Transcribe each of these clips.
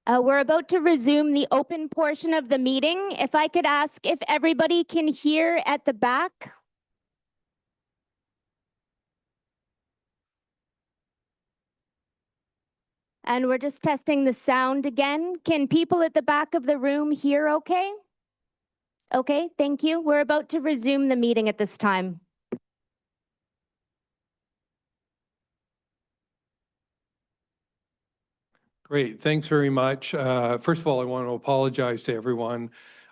We're about to resume the open portion of the meeting. If I could ask if everybody can hear at the back. And we're just testing the sound again. Can people at the back of the room hear okay? Okay, thank you. We're about to resume the meeting at this time. Great, thanks very much. First of all, I want to apologize to everyone.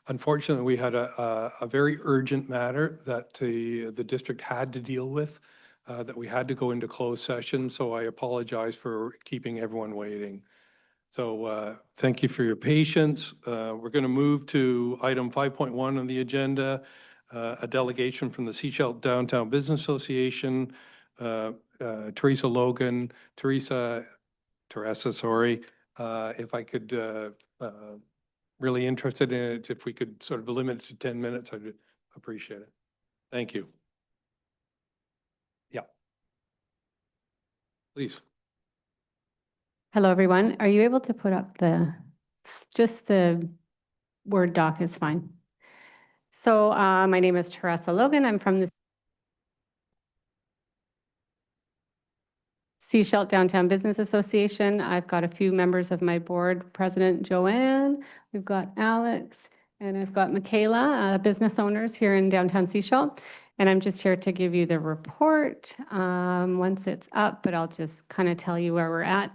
Unfortunately, we had a very urgent matter that the district had to deal with, that we had to go into closed session, so I apologize for keeping everyone waiting. So thank you for your patience. We're going to move to item 5.1 on the agenda, a delegation from the Sechelt Downtown Business Association, Teresa Logan, Teresa, sorry, if I could, really interested in it, if we could sort of limit it to 10 minutes, I'd appreciate it. Thank you. Yeah. Please. Hello, everyone. Are you able to put up just the Word doc is fine. So my name is Teresa Logan. I'm from the Sechelt Downtown Business Association. I've got a few members of my board, President Joanne, we've got Alex, and I've got Michaela, business owners here in downtown Sechelt. And I'm just here to give you the report once it's up, but I'll just kind of tell you where we're at.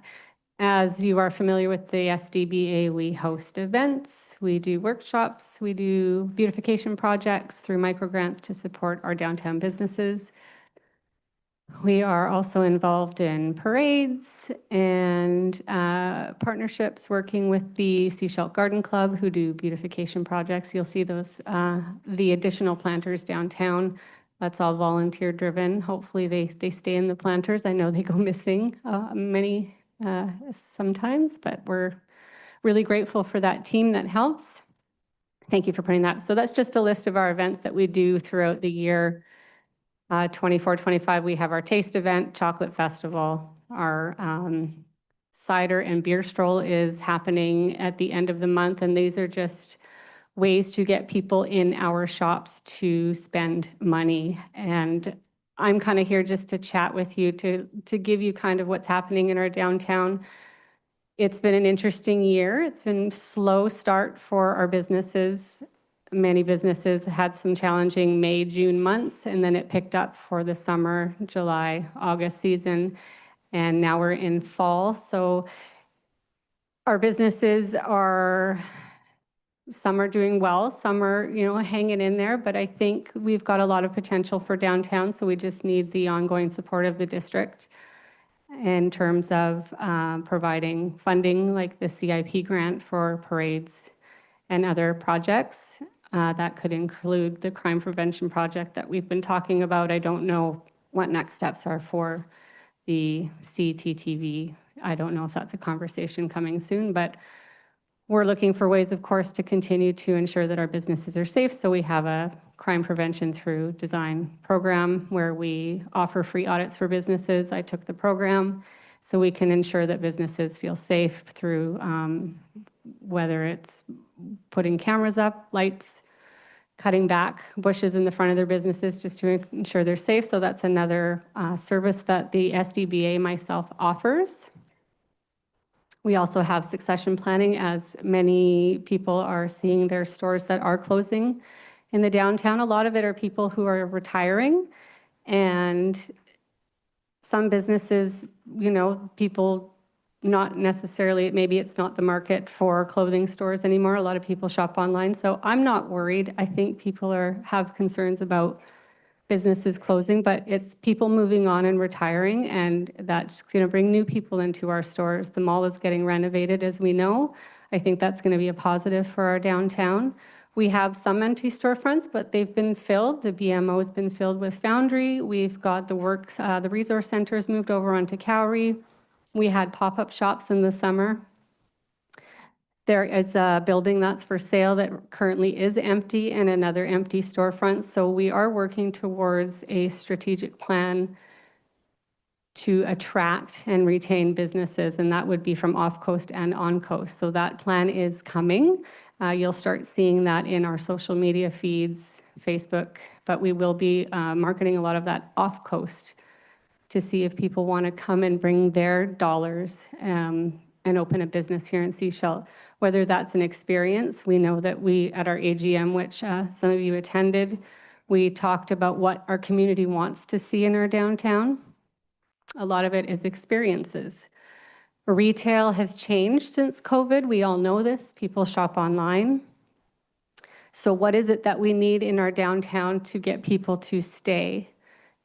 As you are familiar with the SDBA, we host events, we do workshops, we do beautification projects through microgrants to support our downtown businesses. We are also involved in parades and partnerships working with the Sechelt Garden Club who do beautification projects. You'll see those, the additional planters downtown. That's all volunteer driven. Hopefully they stay in the planters. I know they go missing sometimes, but we're really grateful for that team that helps. Thank you for putting that. So that's just a list of our events that we do throughout the year. 24-25, we have our taste event, chocolate festival. Our cider and beer stroll is happening at the end of the month, and these are just ways to get people in our shops to spend money. And I'm kind of here just to chat with you, to give you kind of what's happening in our downtown. It's been an interesting year. It's been a slow start for our businesses. Many businesses had some challenging May, June months, and then it picked up for the summer, July, August season. And now we're in fall. So our businesses are, some are doing well, some are, hanging in there, but I think we've got a lot of potential for downtown. So we just need the ongoing support of the district in terms of providing funding like the CIP grant for parades and other projects. That could include the crime prevention project that we've been talking about. I don't know what next steps are for the CTTV. I don't know if that's a conversation coming soon, but we're looking for ways, of course, to continue to ensure that our businesses are safe. So we have a crime prevention through design program where we offer free audits for businesses. I took the program so we can ensure that businesses feel safe through whether it's putting cameras up, lights, cutting back bushes in the front of their businesses just to ensure they're safe. So that's another service that the SDBA myself offers. We also have succession planning, as many people are seeing their stores that are closing in the downtown. A lot of it are people who are retiring, and some businesses, people not necessarily, maybe it's not the market for clothing stores anymore. A lot of people shop online. So I'm not worried. I think people have concerns about businesses closing, but it's people moving on and retiring, and that's going to bring new people into our stores. The mall is getting renovated, as we know. I think that's going to be a positive for our downtown. We have some empty storefronts, but they've been filled. The BMO has been filled with Foundry. We've got the resource centers moved over onto Cowrie. We had pop-up shops in the summer. There is a building that's for sale that currently is empty and another empty storefront. So we are working towards a strategic plan to attract and retain businesses, and that would be from off-coast and on-coast. So that plan is coming. You'll start seeing that in our social media feeds, Facebook, but we will be marketing a lot of that off-coast to see if people want to come and bring their dollars and open a business here in Sechelt. Whether that's an experience, we know that we, at our AGM, which some of you attended, we talked about what our community wants to see in our downtown. A lot of it is experiences. Retail has changed since COVID. We all know this. People shop online. So what is it that we need in our downtown to get people to stay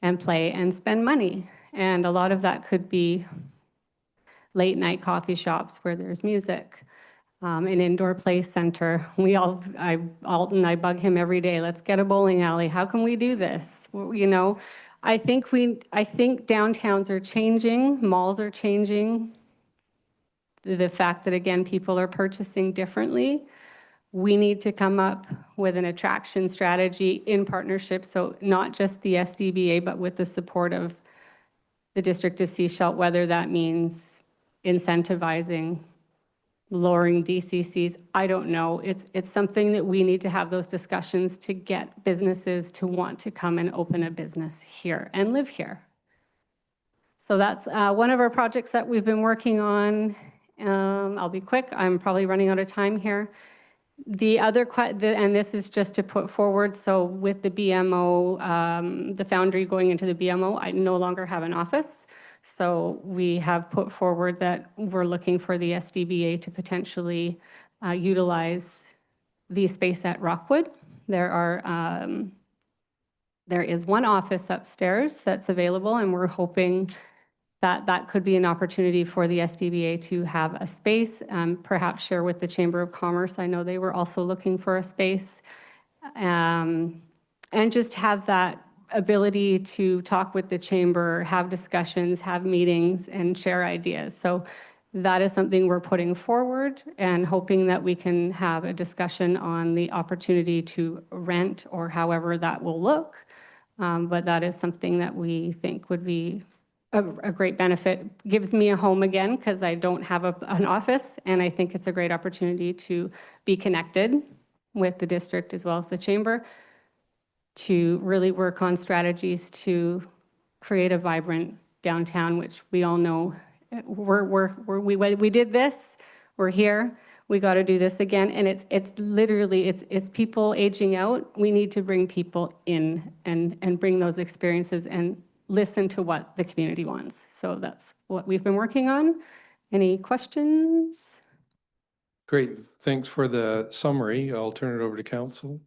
and play and spend money? And a lot of that could be late night coffee shops where there's music, an indoor play center. Alton, I bug him every day. Let's get a bowling alley. How can we do this? Well, you know, I think downtowns are changing, malls are changing. The fact that, again, people are purchasing differently. We need to come up with an attraction strategy in partnership, so not just the SDBA, but with the support of the District of Sechelt, whether that means incentivizing, lowering DCCs, I don't know. It's something that we need to have those discussions to get businesses to want to come and open a business here and live here. So that's one of our projects that we've been working on. I'll be quick. I'm probably running out of time here. The other, and this is just to put forward, so with the BMO, the Foundry going into the BMO, I no longer have an office. So we have put forward that we're looking for the SDBA to potentially utilize the space at Rockwood. There is one office upstairs that's available, and we're hoping that that could be an opportunity for the SDBA to have a space, perhaps share with the Chamber of Commerce. I know they were also looking for a space, and just have that ability to talk with the chamber, have discussions, have meetings, and share ideas. So that is something we're putting forward and hoping that we can have a discussion on the opportunity to rent or however that will look. But that is something that we think would be a great benefit. Gives me a home again because I don't have an office, and I think it's a great opportunity to be connected with the district as well as the chamber to really work on strategies to create a vibrant downtown, which we all know we did this, we're here, we got to do this again. And it's literally, it's people aging out. We need to bring people in and bring those experiences and listen to what the community wants. So that's what we've been working on. Any questions? Great. Thanks for the summary. I'll turn it over to council.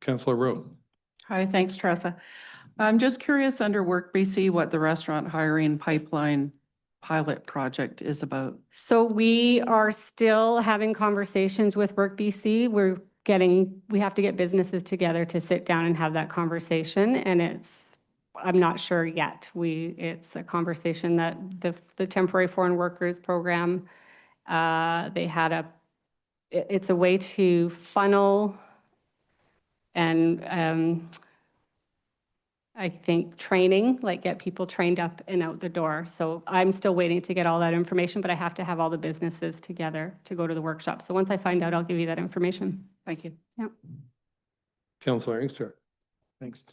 Councillor Rowe. Hi, thanks, Teresa. I'm just curious under Work BC what the restaurant hiring pipeline pilot project is about. So we are still having conversations with Work BC. We have to get businesses together to sit down and have that conversation, and I'm not sure yet. It's a conversation that the Temporary Foreign Workers Program, it's a way to funnel and I think training, like get people trained up and out the door. So I'm still waiting to get all that information, but I have to have all the businesses together to go to the workshop. So once I find out, I'll give you that information. Thank you. Yeah. Councillor Inkster. Thanks,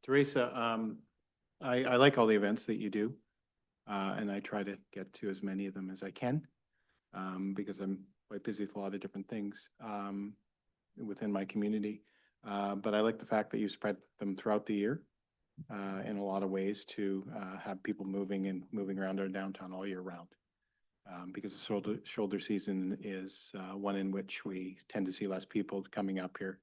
Teresa. I like all the events that you do, and I try to get to as many of them as I can because I'm quite busy with a lot of different things within my community. But I like the fact that you spread them throughout the year in a lot of ways to have people moving around our downtown all year round. Because the shoulder season is one in which we tend to see less people coming up here,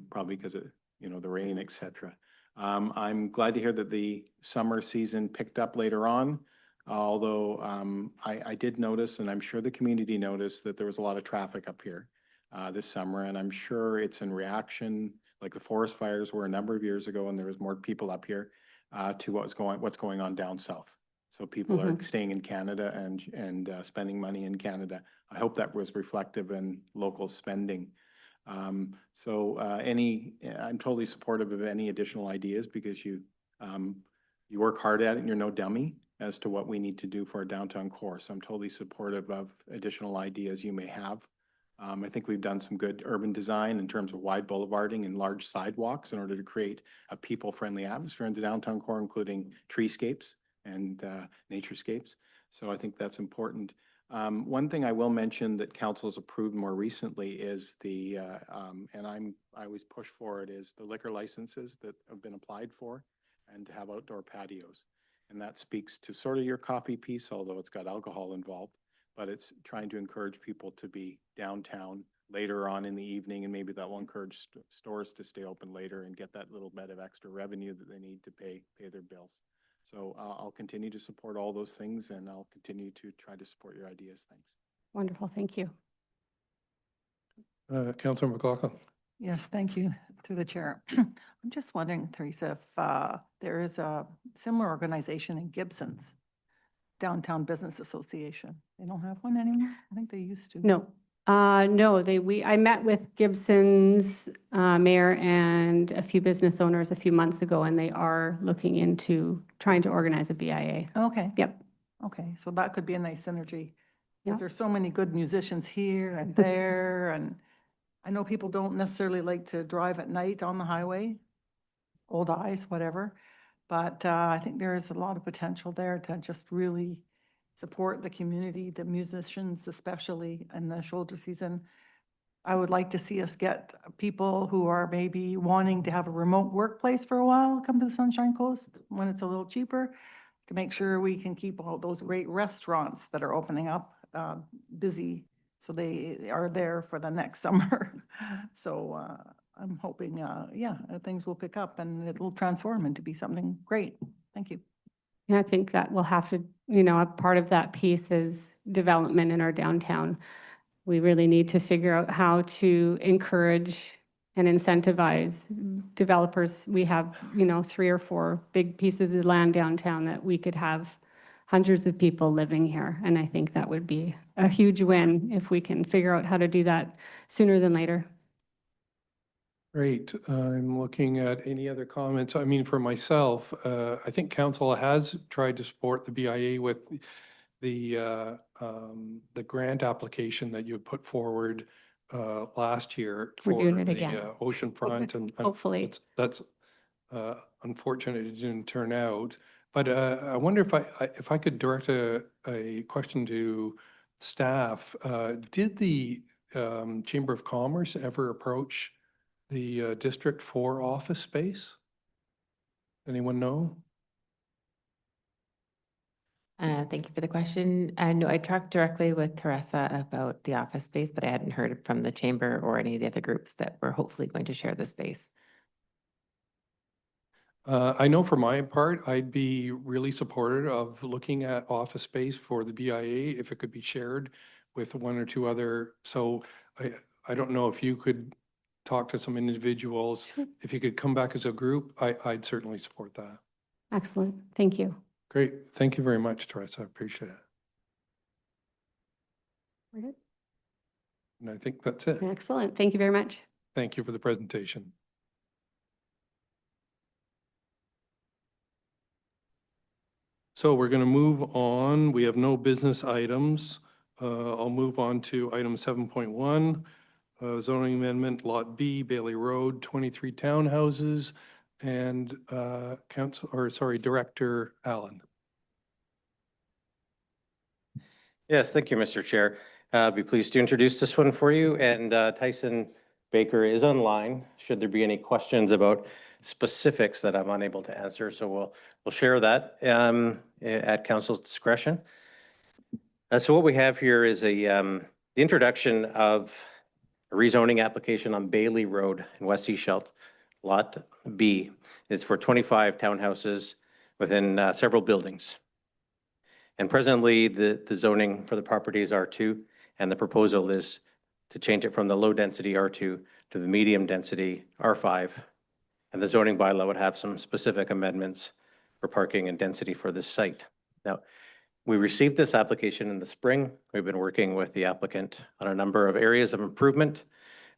probably because of the rain, etc. I'm glad to hear that the summer season picked up later on, although I did notice, and I'm sure the community noticed, that there was a lot of traffic up here this summer, and I'm sure it's in reaction, like the forest fires were a number of years ago, and there was more people up here to what's going on down south. So people are staying in Canada and spending money in Canada. I hope that was reflective in local spending. I'm totally supportive of any additional ideas because you you work hard at it and you're no dummy as to what we need to do for our downtown core. So I'm totally supportive of additional ideas you may have. I think we've done some good urban design in terms of wide boulevarding and large sidewalks in order to create a people-friendly atmosphere in the downtown core, including treescapes and naturescapes. So I think that's important. One thing I will mention that council has approved more recently is the, and I always push for it, is the liquor licenses that have been applied for and to have outdoor patios. And that speaks to sort of your coffee piece, although it's got alcohol involved, but it's trying to encourage people to be downtown later on in the evening, and maybe that will encourage stores to stay open later and get that little bit of extra revenue that they need to pay their bills. So I'll continue to support all those things, and I'll continue to try to support your ideas. Thanks. Wonderful, thank you. Councillor McLaughlin. Yes, thank you through the chair. I'm just wondering, Teresa, if there is a similar organization in Gibson's, Downtown Business Association. They don't have one anymore? I think they used to. No, no, I met with Gibson's mayor and a few business owners a few months ago, and they are looking into trying to organize a BIA. Okay. Yep. Okay, so that could be a nice synergy. Yeah. Because there's so many good musicians here and there, and I know people don't necessarily like to drive at night on the highway, old eyes, whatever. But I think there is a lot of potential there to just really support the community, the musicians, especially in the shoulder season. I would like to see us get people who are maybe wanting to have a remote workplace for a while, come to the Sunshine Coast when it's a little cheaper, to make sure we can keep all those great restaurants that are opening up busy, so they are there for the next summer. So I'm hoping, things will pick up and it will transform into be something great. Thank you. Yeah, I think that will have to, a part of that piece is development in our downtown. We really need to figure out how to encourage and incentivize developers. We have, 3 or 4 big pieces of land downtown that we could have hundreds of people living here. And I think that would be a huge win if we can figure out how to do that sooner than later. Great. I'm looking at any other comments. I mean, for myself, I think council has tried to support the BIA with the grant application that you put forward last year We're for doing it the again. oceanfront, and Hopefully. that's unfortunate it didn't turn out. But I wonder if I could direct a question to staff. Did the Chamber of Commerce ever approach the district for office space? Anyone know? Thank you for the question. No, I talked directly with Teresa about the office space, but I hadn't heard from the chamber or any of the other groups that were hopefully going to share the space. I know for my part, I'd be really supportive of looking at office space for the BIA if it could be shared with 1 or 2 other. So I don't know if you could talk to some individuals. Sure. If you could come back as a group, I'd certainly support that. Excellent. Thank you. Great. Thank you very much, Teresa. I appreciate it. We're good. And I think that's it. Excellent. Thank you very much. Thank you for the presentation. So we're going to move on. We have no business items. I'll move on to item 7.1, zoning amendment, Lot B, Bailey Road, 23 townhouses, and Director Allen. Yes, thank you, Mr. Chair. I'll be pleased to introduce this one for you. And Tyson Baker is online, should there be any questions about specifics that I'm unable to answer. So we'll share that at council's discretion. So what we have here is the introduction of a rezoning application on Bailey Road in West Sechelt. Lot B is for 25 townhouses within several buildings. And presently, the zoning for the property is R2, and the proposal is to change it from the low-density R2 to the medium-density R5. And the zoning bylaw would have some specific amendments for parking and density for this site. Now, we received this application in the spring. We've been working with the applicant on a number of areas of improvement.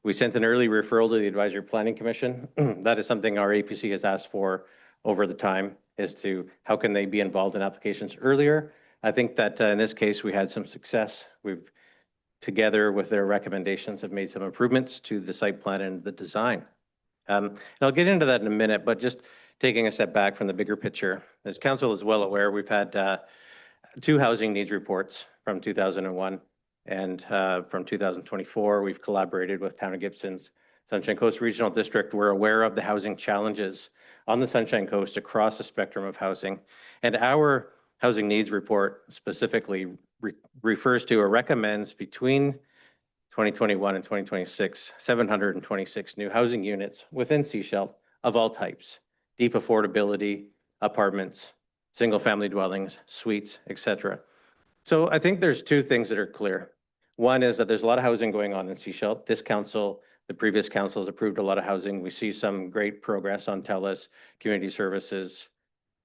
We sent an early referral to the Advisory Planning Commission. That is something our APC has asked for over the time. as to how can they be involved in applications earlier. I think that in this case, we had some success. We've, together with their recommendations, have made some improvements to the site plan and the design. And I'll get into that in a minute, but just taking a step back from the bigger picture, as council is well aware, we've had 2 housing needs reports from 2001 and from 2024. We've collaborated with Town of Gibson's Sunshine Coast Regional District. We're aware of the housing challenges on the Sunshine Coast across the spectrum of housing. And our housing needs report specifically refers to or recommends between 2021 and 2026, 726 new housing units within Sechelt of all types, deep affordability, apartments, single-family dwellings, suites, et cetera. So I think there's 2 things that are clear. One is that there's a lot of housing going on in Sechelt. This council, the previous council has approved a lot of housing. We see some great progress on TELUS, community services,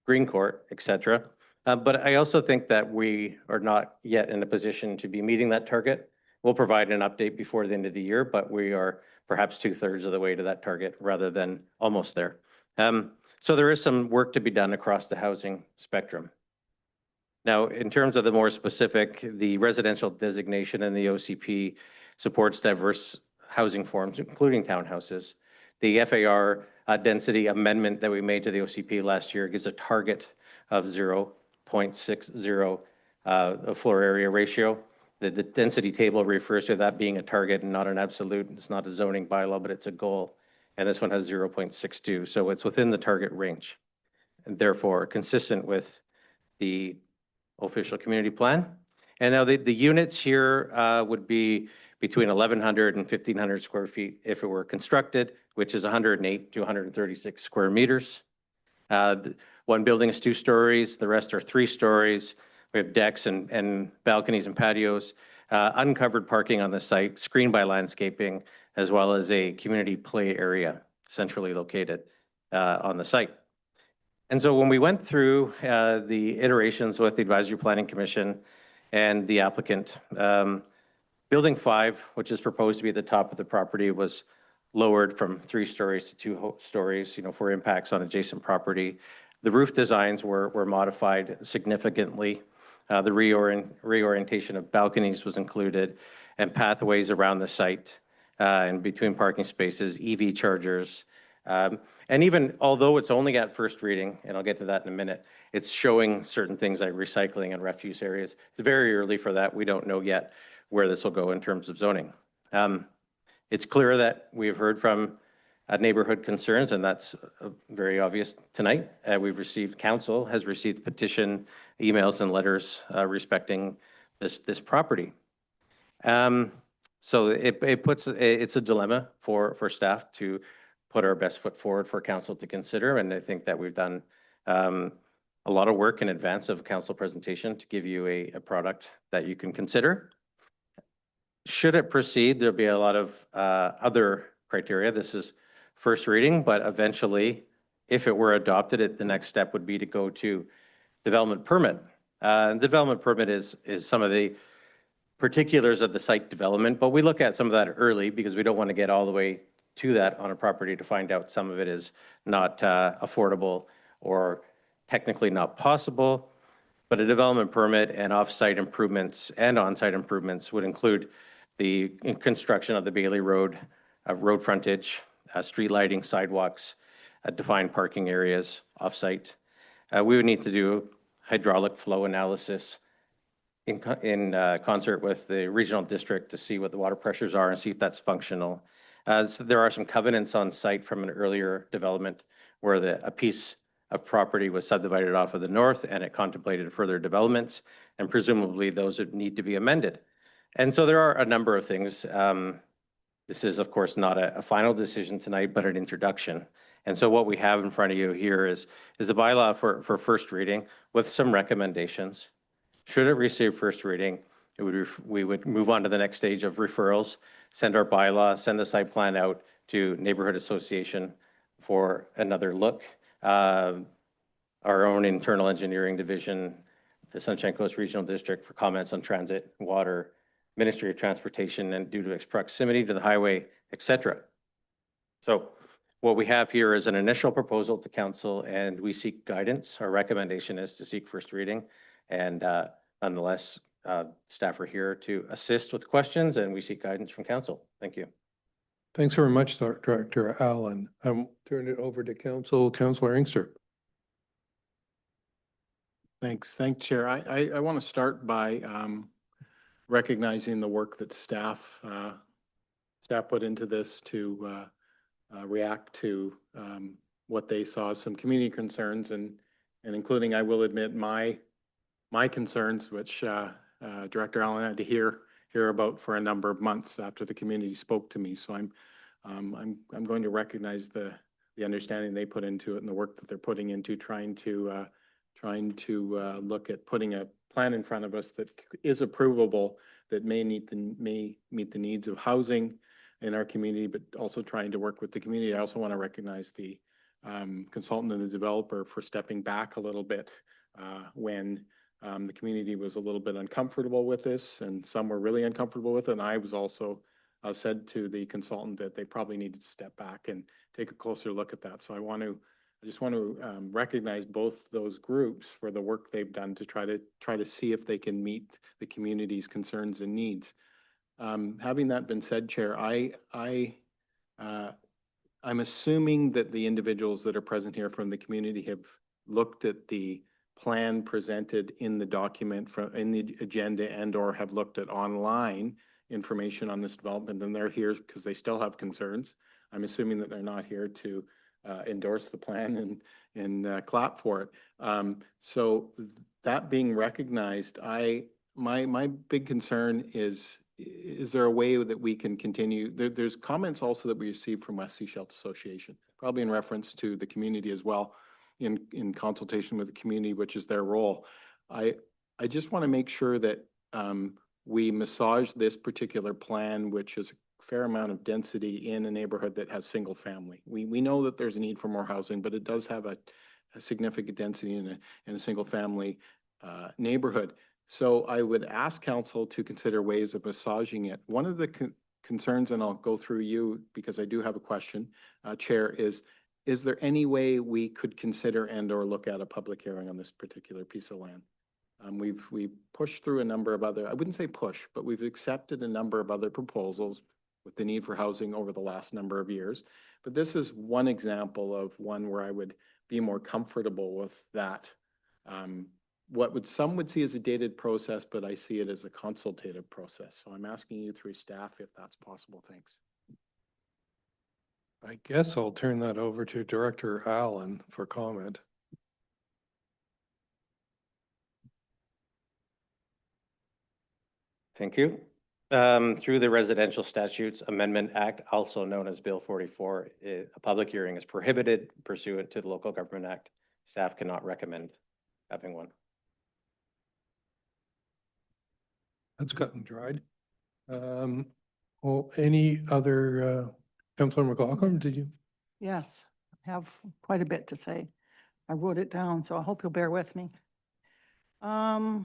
Green Court, et cetera. But I also think that we are not yet in a position to be meeting that target. We'll provide an update before the end of the year, but we are perhaps 2/3 of the way to that target rather than almost there. So there is some work to be done across the housing spectrum. Now, in terms of the more specific, the residential designation in the OCP supports diverse housing forms, including townhouses. The FAR density amendment that we made to the OCP last year gives a target of 0.60 floor area ratio. The density table refers to that being a target and not an absolute. It's not a zoning bylaw, but it's a goal. And this one has 0.62, so it's within the target range, and therefore consistent with the official community plan. And now the units here would be between 1,100 and 1,500 square feet if it were constructed, which is 108 to 136 square meters. One building is 2 stories, the rest are 3 stories. We have decks and balconies and patios, uncovered parking on the site, screened by landscaping, as well as a community play area centrally located on the site. And so when we went through the iterations with the Advisory Planning Commission and the applicant, Building 5, which is proposed to be at the top of the property, was lowered from 3 stories to 2 stories, for impacts on adjacent property. The roof designs were modified significantly. The reorientation of balconies was included, and pathways around the site and between parking spaces, EV chargers. And even although it's only at first reading, and I'll get to that in a minute, it's showing certain things like recycling and refuse areas. It's very early for that. We don't know yet where this will go in terms of zoning. It's clear that we've heard from neighborhood concerns, and that's very obvious tonight. Council has received petition emails and letters respecting this property. So it's a dilemma for staff to put our best foot forward for council to consider, and I think that we've done a lot of work in advance of council presentation to give you a product that you can consider. Should it proceed, there'll be a lot of other criteria. This is first reading, but eventually, if it were adopted, the next step would be to go to development permit. The development permit is some of the particulars of the site development, but we look at some of that early because we don't want to get all the way to that on a property to find out some of it is not affordable or technically not possible. But a development permit and off-site improvements and on-site improvements would include the construction of the Bailey Road, road frontage, street lighting, sidewalks, defined parking areas off-site. We would need to do hydraulic flow analysis in concert with the regional district to see what the water pressures are and see if that's functional. So there are some covenants on site from an earlier development where a piece of property was subdivided off of the north and it contemplated further developments, and presumably those would need to be amended. And so there are a number of things. This is, of course, not a final decision tonight, but an introduction. And so what we have in front of you here is a bylaw for first reading with some recommendations. Should it receive first reading, we would move on to the next stage of referrals, send our bylaw, send the site plan out to Neighborhood Association for another look. Our own internal engineering division, the Sunshine Coast Regional District for comments on transit, water, Ministry of Transportation, and due to its proximity to the highway, et cetera. So What we have here is an initial proposal to council, and we seek guidance. Our recommendation is to seek first reading. And nonetheless, staff are here to assist with questions, and we seek guidance from council. Thank you. Thanks very much, Director Allen. I'll turn it over to Councillor Inkster. Thanks. Chair. I want to start by recognizing the work that staff put into this to react to what they saw as some community concerns and including, I will admit, my concerns, which Director Allen had to hear about for a number of months after the community spoke to me. So I'm going to recognize the understanding they put into it and the work that they're putting into trying to look at putting a plan in front of us that is approvable, that may meet the needs of housing in our community, but also trying to work with the community. I also want to recognize the consultant and the developer for stepping back a little bit when the community was a little bit uncomfortable with this, and some were really uncomfortable with it. And I was also said to the consultant that they probably needed to step back and take a closer look at that. So I just want to recognize both those groups for the work they've done to try to see if they can meet the community's concerns and needs. Having that been said, Chair, I'm assuming that the individuals that are present here from the community have looked at the plan presented in the document in the agenda and/or have looked at online information on this development, and they're here because they still have concerns. I'm assuming that they're not here to endorse the plan and clap for it. So that being recognized, my big concern is there a way that we can continue? There's comments also that we received from West Sechelt Association, probably in reference to the community as well, in consultation with the community, which is their role. I just want to make sure that we massage this particular plan, which is a fair amount of density in a neighborhood that has single family. We know that there's a need for more housing, but it does have a significant density in a single family neighborhood. So I would ask council to consider ways of massaging it. One of the concerns, and I'll go through you because I do have a question, Chair, is there any way we could consider and/or look at a public hearing on this particular piece of land? We've pushed through a number of other, I wouldn't say push, but we've accepted a number of other proposals with the need for housing over the last number of years. But this is one example of one where I would be more comfortable with that. Some would see as a dated process, but I see it as a consultative process. So I'm asking you through staff if that's possible. Thanks. I guess I'll turn that over to Director Allen for comment. Thank you. Through the Residential Statutes Amendment Act, also known as Bill 44, a public hearing is prohibited pursuant to the Local Government Act. Staff cannot recommend having one. That's cut and dried. Well, any other, Councillor McLaughlin, did you? Yes, I have quite a bit to say. I wrote it down, so I hope you'll bear with me. I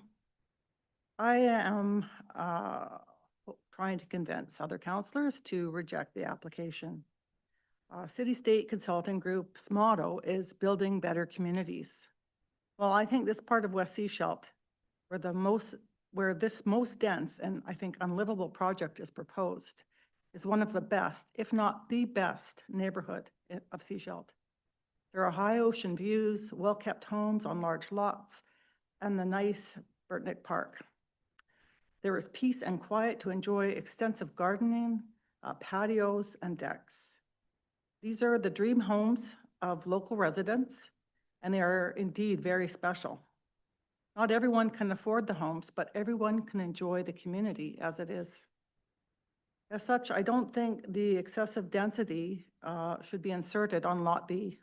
am trying to convince other councillors to reject the application. City State Consulting Group's motto is building better communities. Well, I think this part of West Sechelt, where this most dense and I think unlivable project is proposed, is one of the best, if not the best, neighborhood of Sechelt. There are high ocean views, well-kept homes on large lots, and the nice Burtnick Park. There is peace and quiet to enjoy extensive gardening, patios, and decks. These are the dream homes of local residents, and they are indeed very special. Not everyone can afford the homes, but everyone can enjoy the community as it is. As such, I don't think the excessive density should be inserted on Lot B.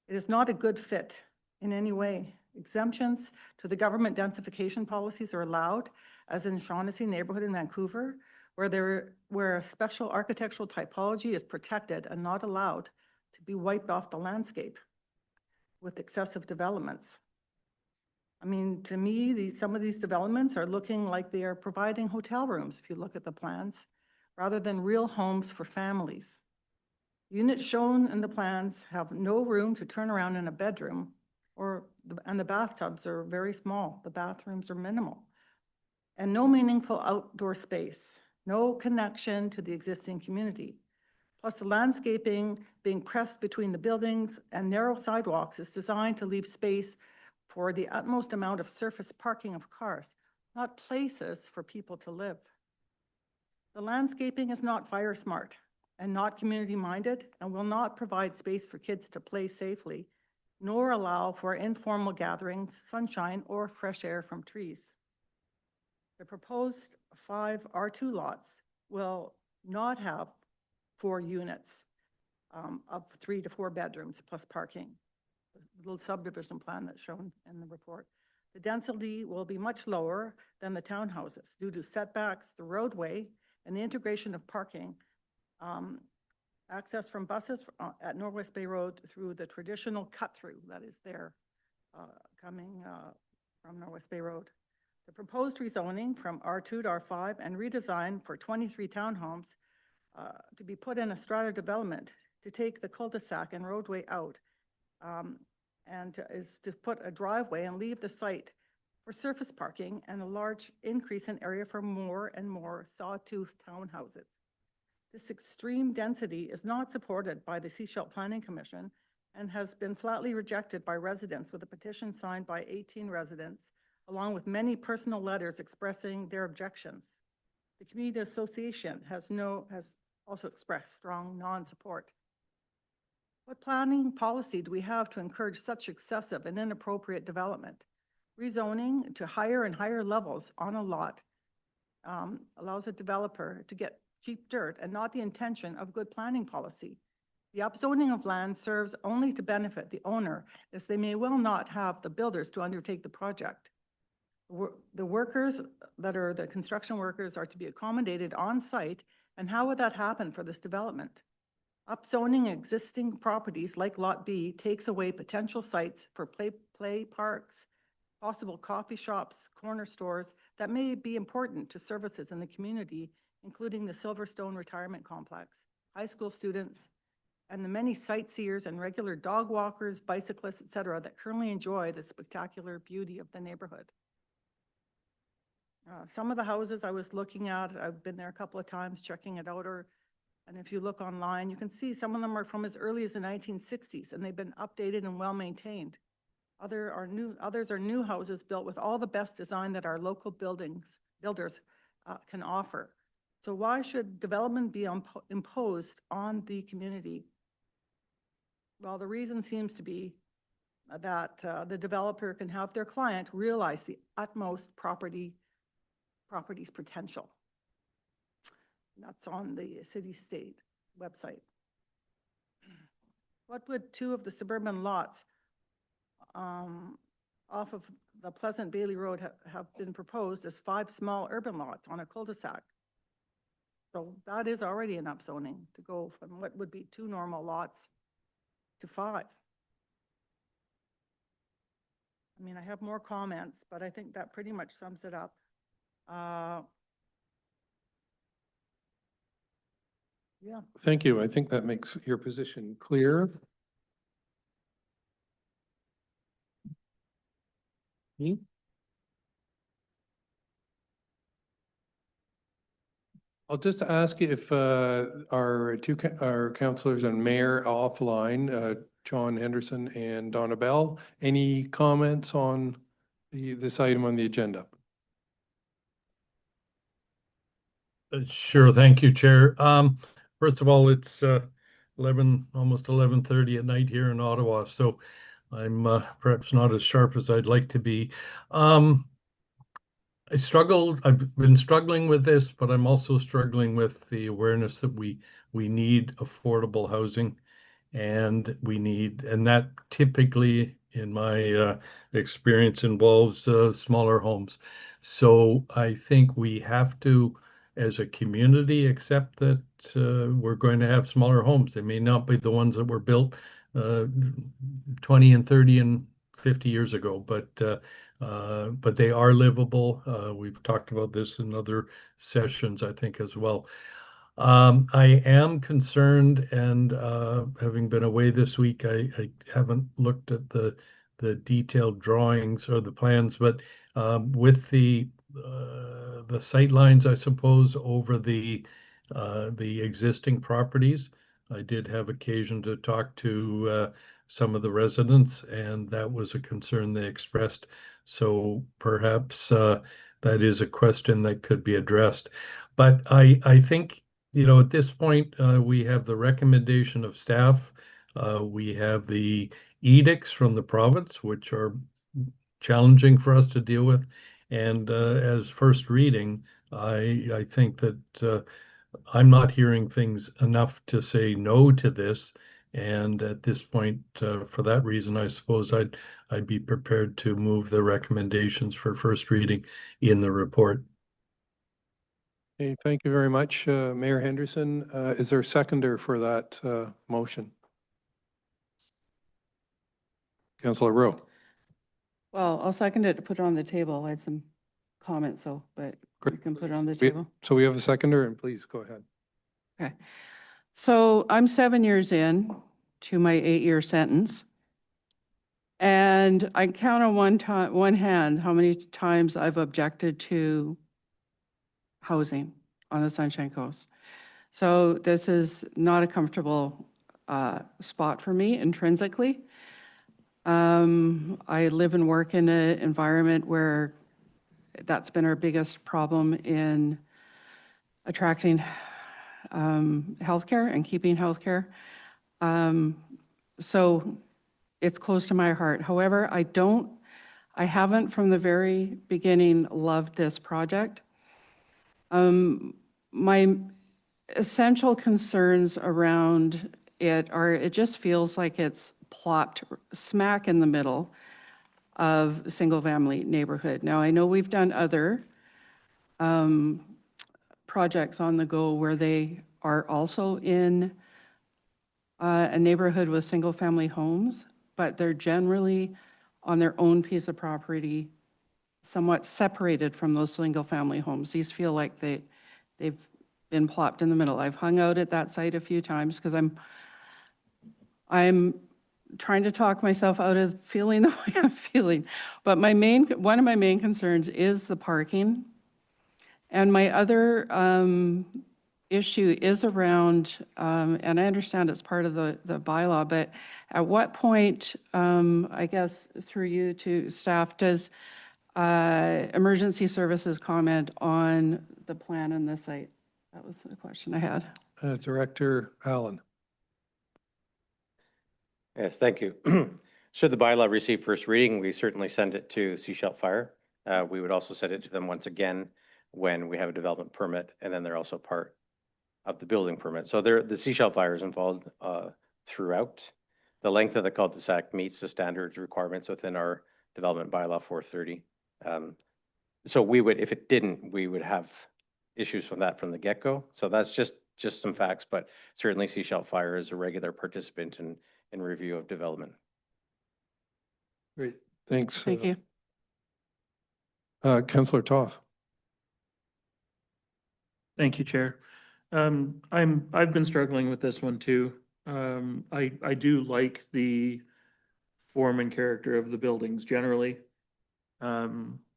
It is not a good fit in any way. Exemptions to the government densification policies are allowed, as in Shaughnessy neighborhood in Vancouver, where a special architectural typology is protected and not allowed to be wiped off the landscape with excessive developments. I mean, to me, some of these developments are looking like they are providing hotel rooms, if you look at the plans, rather than real homes for families. Units shown in the plans have no room to turn around in a bedroom, and the bathtubs are very small. The bathrooms are minimal. And no meaningful outdoor space, no connection to the existing community. Plus, the landscaping being pressed between the buildings and narrow sidewalks is designed to leave space for the utmost amount of surface parking of cars, not places for people to live. The landscaping is not fire smart and not community-minded and will not provide space for kids to play safely, nor allow for informal gatherings, sunshine, or fresh air from trees. The proposed 5 R2 lots will not have 4 units of 3 to 4 bedrooms plus parking. The little subdivision plan that's shown in the report. The density will be much lower than the townhouses due to setbacks, the roadway, and the integration of parking. Access from buses at Northwest Bay Road through the traditional cut-through that is there coming from Northwest Bay Road. The proposed rezoning from R2 to R5 and redesign for 23 townhomes to be put in a strata development to take the cul-de-sac and roadway out is to put a driveway and leave the site for surface parking and a large increase in area for more and more sawtooth townhouses. This extreme density is not supported by the Sechelt Planning Commission and has been flatly rejected by residents with a petition signed by 18 residents, along with many personal letters expressing their objections. The Community Association has also expressed strong non-support. What planning policy do we have to encourage such excessive and inappropriate development? Rezoning to higher and higher levels on a lot allows a developer to get cheap dirt and not the intention of good planning policy. The upzoning of land serves only to benefit the owner, as they may well not have the builders to undertake the project. The workers that are the construction workers are to be accommodated on site, and how would that happen for this development? Upzoning existing properties like Lot B takes away potential sites for play parks, possible coffee shops, corner stores that may be important to services in the community, including the Silverstone Retirement Complex, high school students, and the many sightseers and regular dog walkers, bicyclists, etc., that currently enjoy the spectacular beauty of the neighborhood. Some of the houses I was looking at, I've been there a couple of times checking it out, and if you look online, you can see some of them are from as early as the 1960s, and they've been updated and well maintained. Others are new houses built with all the best design that our local builders can offer. So why should development be imposed on the community? Well, the reason seems to be that the developer can have their client realize the utmost property's potential. That's on the city-state website. What would 2 of the suburban lots off of the Pleasant Bailey Road have been proposed as 5 small urban lots on a cul-de-sac? So that is already an upzoning to go from what would be 2 normal lots to 5. I mean, I have more comments, but I think that pretty much sums it up. Yeah. Thank you. I think that makes your position clear. I'll just ask if our councillors and mayor offline, John Henderson and Donna Bell, any comments on this item on the agenda? Sure, thank you, Chair. First of all, it's almost 11:30 at night here in Ottawa, so I'm perhaps not as sharp as I'd like to be. I've been struggling with this, but I'm also struggling with the awareness that we need affordable housing, and that typically, in my experience, involves smaller homes. So I think we have to, as a community, accept that we're going to have smaller homes. They may not be the ones that were built 20 and 30 and 50 years ago, but they are livable. We've talked about this in other sessions, I think, as well. I am concerned, and having been away this week, I haven't looked at the detailed drawings or the plans, but with the sight lines, I suppose, over the existing properties, I did have occasion to talk to some of the residents, and that was a concern they expressed. So perhaps that is a question that could be addressed. But I think, at this point, we have the recommendation of staff. We have the edicts from the province, which are challenging for us to deal with. And as first reading, I think that I'm not hearing things enough to say no to this. And at this point, for that reason, I suppose I'd be prepared to move the recommendations for first reading in the report. Okay, thank you very much, Mayor Henderson. Is there a seconder for that motion? Councillor Rowe. Well, I'll second it to put it on the table. I had some comments, but you can put it on the table. So we have a seconder, and please go ahead. Okay. So I'm 7 years in to my 8-year sentence. And I count on one hand how many times I've objected to housing on the Sunshine Coast. So this is not a comfortable spot for me intrinsically. I live and work in an environment where that's been our biggest problem in attracting healthcare and keeping healthcare. So it's close to my heart. However, I haven't from the very beginning loved this project. My essential concerns around it are, it just feels like it's plopped smack in the middle of single-family neighborhood. Now, I know we've done other projects on the go where they are also in a neighborhood with single-family homes, but they're generally on their own piece of property, somewhat separated from those single-family homes. These feel like they've been plopped in the middle. I've hung out at that site a few times because I'm trying to talk myself out of feeling the way I'm feeling. But one of my main concerns is the parking. And my other issue is around, and I understand it's part of the bylaw, but at what point, I guess through you to staff, does emergency services comment on the plan and the site? That was the question I had. Director Allen. Yes, thank you. Should the bylaw receive first reading, we certainly send it to Seashell Fire. We would also send it to them once again when we have a development permit, and then they're also part of the building permit. So the Seashell Fire is involved throughout. The length of the cul-de-sac meets the standards requirements within our development bylaw 430. So we would, if it didn't, we would have issues from that from the get-go. So that's just some facts, but certainly Seashell Fire is a regular participant in review of development. Great, thanks. Thank you. Councillor Toth. Thank you, Chair. I've been struggling with this one too. I do like the form and character of the buildings generally. I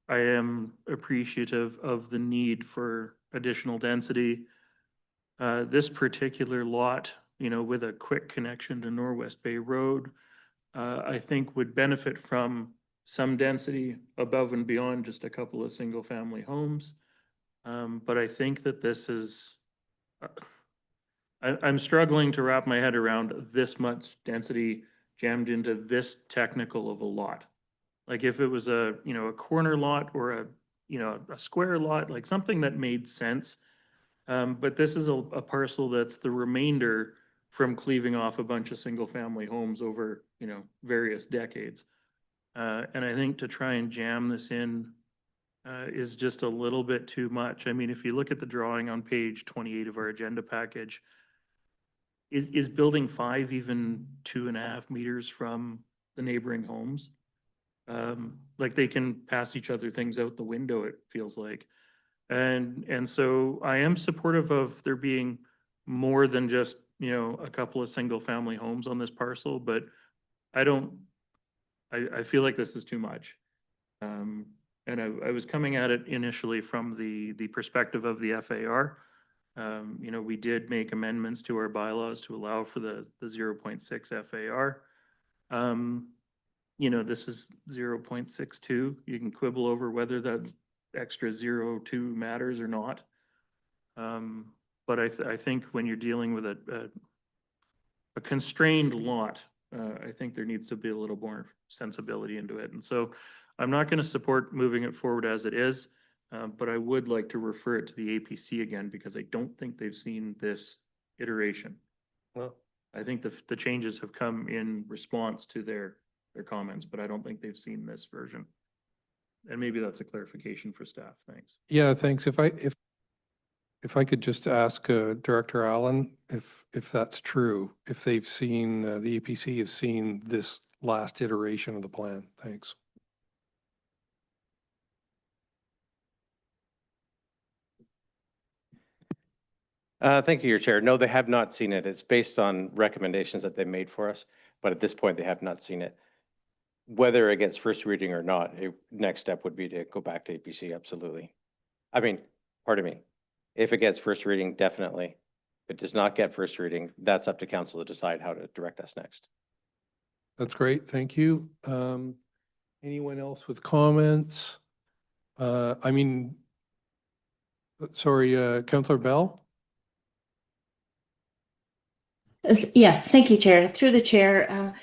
am appreciative of the need for additional density. This particular lot, with a quick connection to Norwest Bay Road, I think would benefit from some density above and beyond just a couple of single-family homes. But I think that this is, I'm struggling to wrap my head around this much density jammed into this technical of a lot. Like if it was a corner lot or a square lot, like something that made sense. But this is a parcel that's the remainder from cleaving off a bunch of single-family homes over, various decades. And I think to try and jam this in is just a little bit too much. I mean, if you look at the drawing on page 28 of our agenda package, is building 5 even 2.5 meters from the neighboring homes? Like they can pass each other things out the window, it feels like. And so I am supportive of there being more than just, you know, a couple of single family homes on this parcel, but I feel like this is too much. And I was coming at it initially from the perspective of the FAR. You know, we did make amendments to our bylaws to allow for the 0.6 FAR. You know, this is 0.62. You can quibble over whether that extra 0.2 matters or not. But I think when you're dealing with a constrained lot, I think there needs to be a little more sensibility into it. And so I'm not going to support moving it forward as it is, but I would like to refer it to the APC again because I don't think they've seen this iteration. Well, I think the changes have come in response to their comments, but I don't think they've seen this version. And maybe that's a clarification for staff. Thanks. Yeah, thanks. If I could just ask Director Allen if that's true, if they've seen, the APC has seen this last iteration of the plan. Thanks. Thank you, Your Chair. No, they have not seen it. It's based on recommendations that they made for us, but at this point, they have not seen it. Whether it gets first reading or not, a next step would be to go back to APC, absolutely. I mean, pardon me. If it gets first reading, definitely. If it does not get first reading, that's up to council to decide how to direct us next. That's great. Thank you. Anyone else with comments? I mean, sorry, Councillor Bell? Yes, thank you, Chair. Through the chair,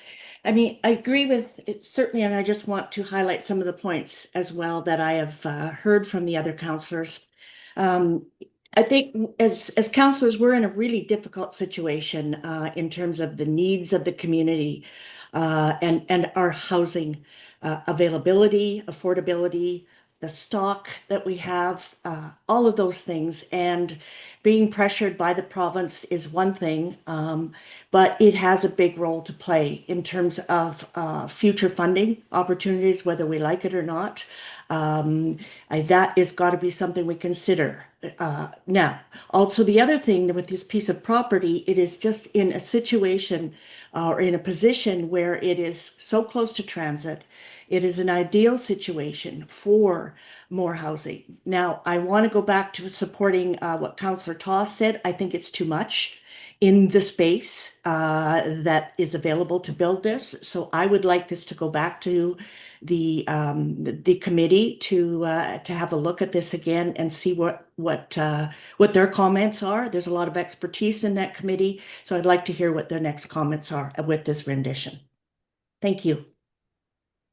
I mean, I agree with it certainly, and I just want to highlight some of the points as well that I have heard from the other councillors. I think as councillors, we're in a really difficult situation in terms of the needs of the community and our housing availability, affordability, the stock that we have, all of those things. And being pressured by the province is one thing, but it has a big role to play in terms of future funding opportunities, whether we like it or not. That is got to be something we consider. Now, also the other thing with this piece of property, it is just in a situation or in a position where it is so close to transit. It is an ideal situation for more housing. Now, I want to go back to supporting what Councillor Toss said. I think it's too much in the space that is available to build this. So I would like this to go back to the committee to have a look at this again and see what their comments are. There's a lot of expertise in that committee, so I'd like to hear what their next comments are with this rendition. Thank you.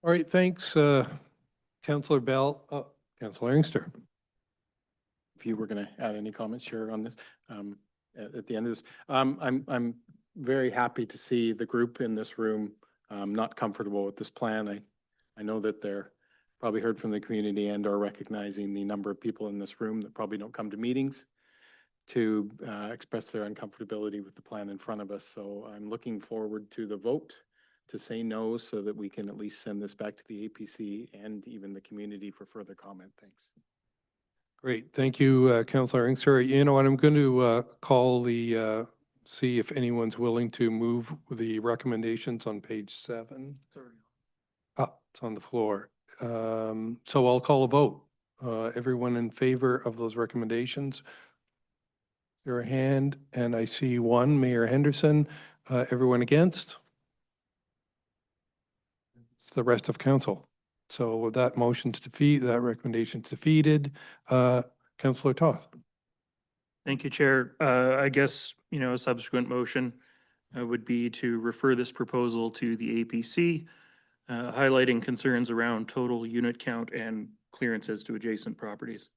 All right, thanks, Councillor Bell. Councillor Inkster. If you were going to add any comments, Chair, on this at the end of this, I'm very happy to see the group in this room not comfortable with this plan. I know that they're probably heard from the community and are recognizing the number of people in this room that probably don't come to meetings to express their uncomfortability with the plan in front of us. So I'm looking forward to the vote to say no so that we can at least send this back to the APC and even the community for further comment. Thanks. Great. Thank you, Councillor Inkster. You know what, I'm going to call see if anyone's willing to move the recommendations on page 7. It's on the floor. So I'll call a vote. Everyone in favor of those recommendations? Your hand, and I see one, Mayor Henderson. Everyone against? It's the rest of council. So that motion's defeated, that recommendation's defeated. Councillor Toth. Thank you, Chair. I guess, you know, a subsequent motion would be to refer this proposal to the APC, highlighting concerns around total unit count and clearances to adjacent properties.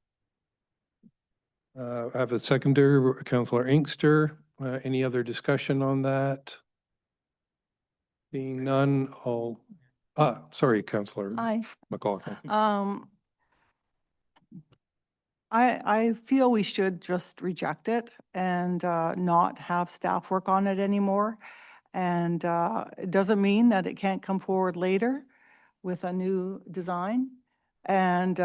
I have a seconder, Councillor Inkster. Any other discussion on that? Being none, sorry, Councillor Aye. McLaughlin. I feel we should just reject it and not have staff work on it anymore. And it doesn't mean that it can't come forward later with a new design and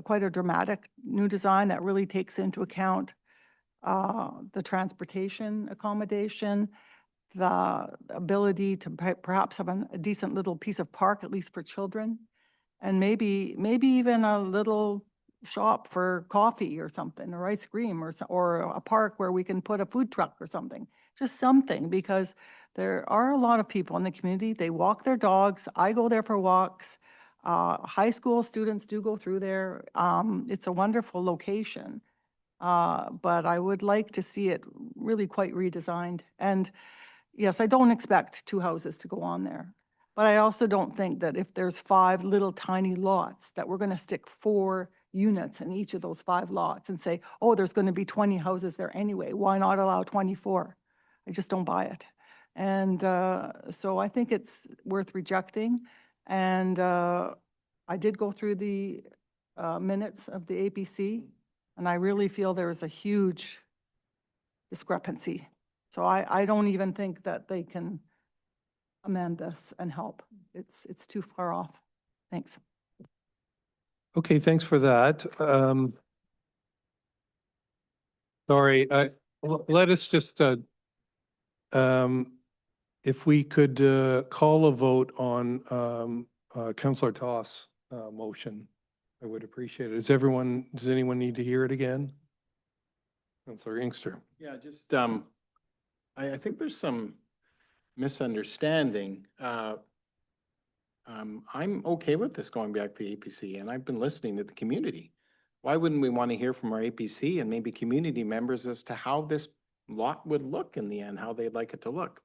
quite a dramatic new design that really takes into account the transportation accommodation, the ability to perhaps have a decent little piece of park, at least for children, and maybe even a little shop for coffee or something, or ice cream, or a park where we can put a food truck or something. Just something, because there are a lot of people in the community. They walk their dogs. I go there for walks. High school students do go through there. It's a wonderful location. But I would like to see it really quite redesigned. And yes, I don't expect 2 houses to go on there. But I also don't think that if there's 5 little tiny lots, that we're going to stick 4 units in each of those 5 lots and say, oh, there's going to be 20 houses there anyway. Why not allow 24? I just don't buy it. And so I think it's worth rejecting. And I did go through the minutes of the APC, and I really feel there is a huge discrepancy. So I don't even think that they can amend this and help. It's too far off. Thanks. Okay, thanks for that. Sorry, let us just, if we could call a vote on Councillor Toss' motion, I would appreciate it. Does anyone need to hear it again? Councillor Inkster. Yeah, just, I think there's some misunderstanding. I'm okay with this going back to the APC, and I've been listening to the community. Why wouldn't we want to hear from our APC and maybe community members as to how this lot would look in the end, how they'd like it to look?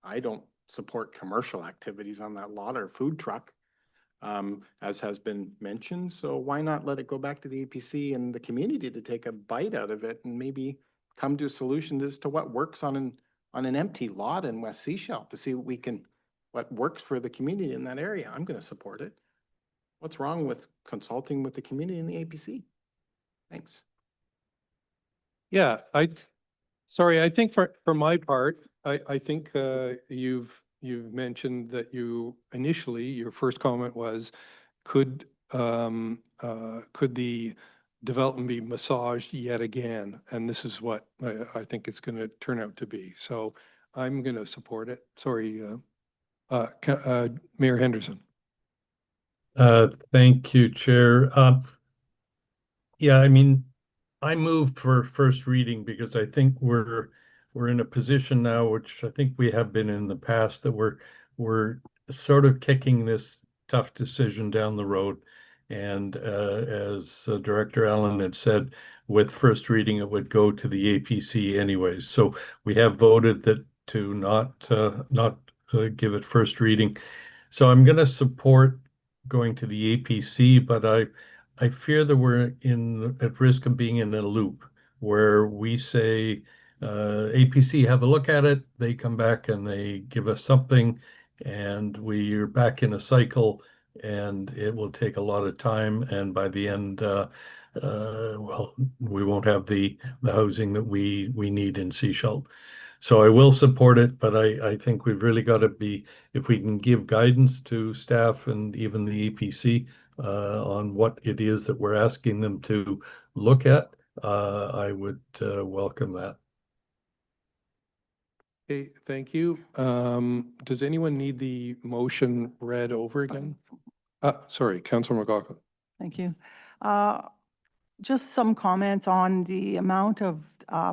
I don't support commercial activities on that lot or food truck, as has been mentioned. So why not let it go back to the APC and the community to take a bite out of it and maybe come to a solution as to what works on an empty lot in West Sechelt, to see what works for the community in that area. I'm going to support it. What's wrong with consulting with the community in the APC? Thanks. Yeah, sorry, I think for my part, I think you've mentioned that initially, your first comment was, could the development be massaged yet again? And this is what I think it's going to turn out to be. So I'm going to support it. Sorry, Mayor Henderson. Thank you, Chair. Yeah, I mean, I moved for first reading because I think we're in a position now, which I think we have been in the past, that we're sort of kicking this tough decision down the road. And as Director Allen had said, with first reading, it would go to the APC anyways. So we have voted to not give it first reading. So I'm going to support going to the APC, but I fear that we're at risk of being in a loop where we say, APC, have a look at it. They come back and they give us something, and we're back in a cycle, and it will take a lot of time. And by the end, well, we won't have the housing that we need in Sechelt. So I will support it, but I think we've really got to be, if we can give guidance to staff and even the APC on what it is that we're asking them to look at, I would welcome that. Okay, thank you. Does anyone need the motion read over again? Sorry, Councillor McLaughlin. Thank you. Just some comments on the amount of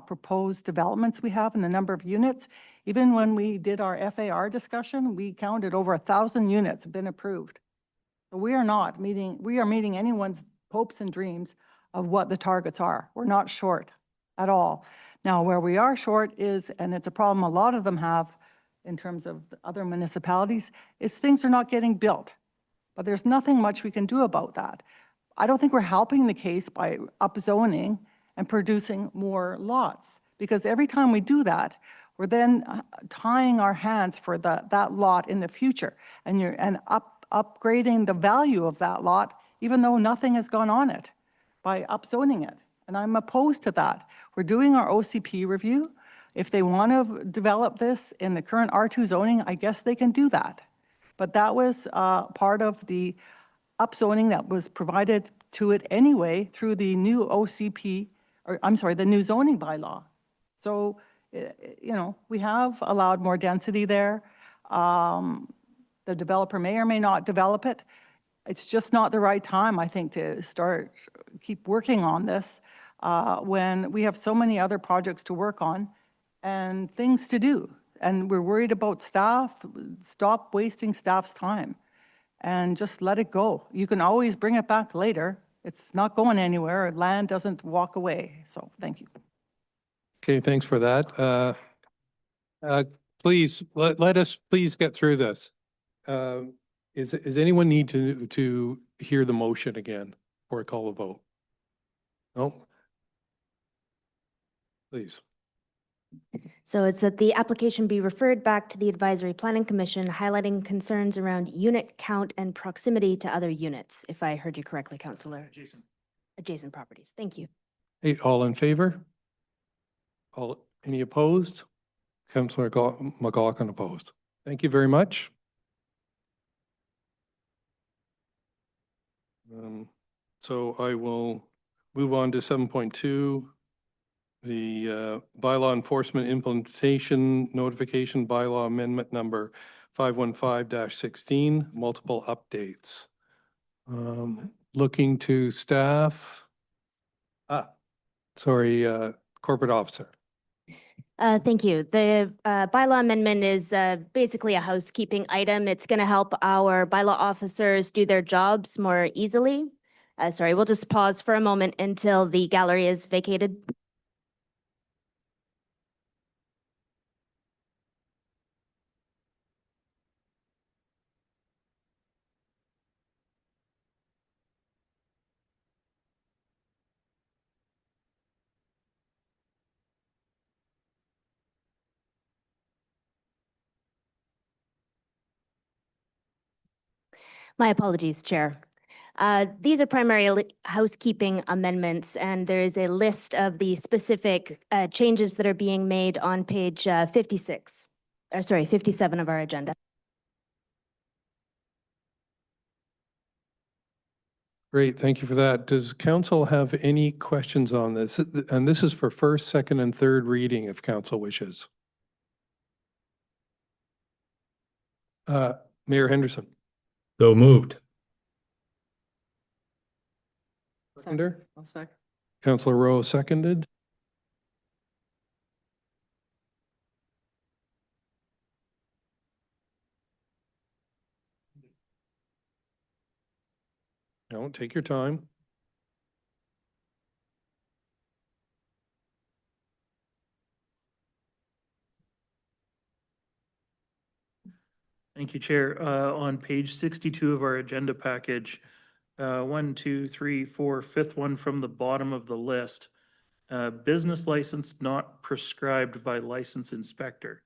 proposed developments we have and the number of units. Even when we did our FAR discussion, we counted over 1,000 units have been approved. So we are meeting anyone's hopes and dreams of what the targets are. We're not short at all. Now, where we are short is, and it's a problem a lot of them have in terms of other municipalities, is things are not getting built. But there's nothing much we can do about that. I don't think we're helping the case by upzoning and producing more lots, because every time we do that, we're then tying our hands for that lot in the future, and upgrading the value of that lot, even though nothing has gone on it, by upzoning it. And I'm opposed to that. We're doing our OCP review. If they want to develop this in the current R2 zoning, I guess they can do that. But that was part of the upzoning that was provided to it anyway through the new OCP or I'm sorry, the new zoning bylaw. So, you know, we have allowed more density there. The developer may or may not develop it. It's just not the right time, I think, to keep working on this when we have so many other projects to work on and things to do. And we're worried about staff. Stop wasting staff's time and just let it go. You can always bring it back later. It's not going anywhere. Land doesn't walk away. So thank you. Okay, thanks for that. Please, let us please get through this. Is anyone need to hear the motion again or call a vote? No? Please. So it's that the application be referred back to the Advisory Planning Commission, highlighting concerns around unit count and proximity to other units, if I heard you correctly, Councillor. Adjacent properties. Thank you. Hey, all in favor? Any opposed? Councillor McLaughlin opposed. Thank you very much. So I will move on to 7.2. The bylaw enforcement implementation notification bylaw amendment number 515-16, multiple updates. Looking to staff. Sorry, corporate officer. Thank you. The bylaw amendment is basically a housekeeping item. It's going to help our bylaw officers do their jobs more easily. Sorry, we'll just pause for a moment until the gallery is vacated. My apologies, Chair. These are primarily housekeeping amendments, and there is a list of the specific changes that are being made on page 56, or sorry, 57 of our agenda. Great, thank you for that. Does council have any questions on this? And this is for first, second, and third reading if council wishes. Mayor Henderson. So moved. Seconder? I'll second. Councillor Rowe seconded. No, take your time. Thank you, Chair. On page 62 of our agenda package, 1, 2, 3, 4, fifth one from the bottom of the list, business license not prescribed by license inspector.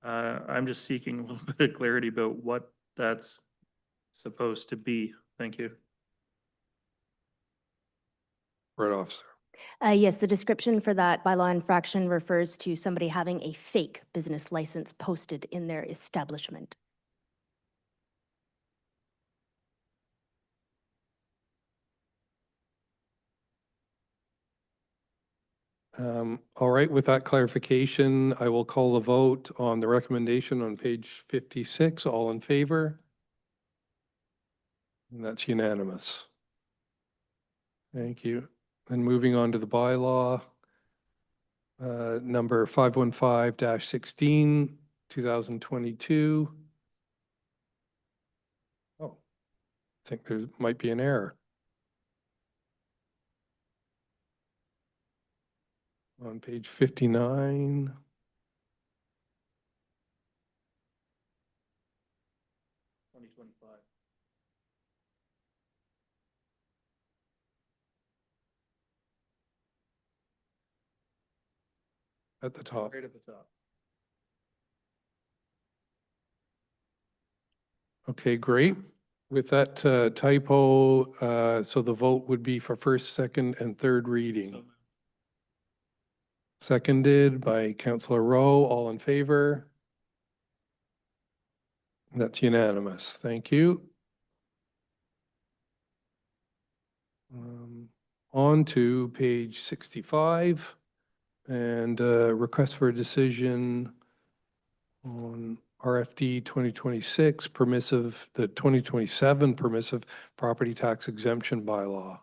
I'm just seeking a little bit of clarity about what that's supposed to be. Thank you. Right, officer. Yes, the description for that bylaw infraction refers to somebody having a fake business license posted in their establishment. All right, with that clarification, I will call a vote on the recommendation on page 56. All in favor? And that's unanimous. Thank you. And moving on to the bylaw, number 515-16, 2022. Oh, I think there might be an error. On page 59. At the top. Right at the top. Okay, great. With that typo, so the vote would be for first, second, and third reading. Seconded by Councillor Rowe. All in favor? That's unanimous. Thank you. On to page 65 and request for a decision on RFD 2026 permissive, the 2027 permissive property tax exemption bylaw.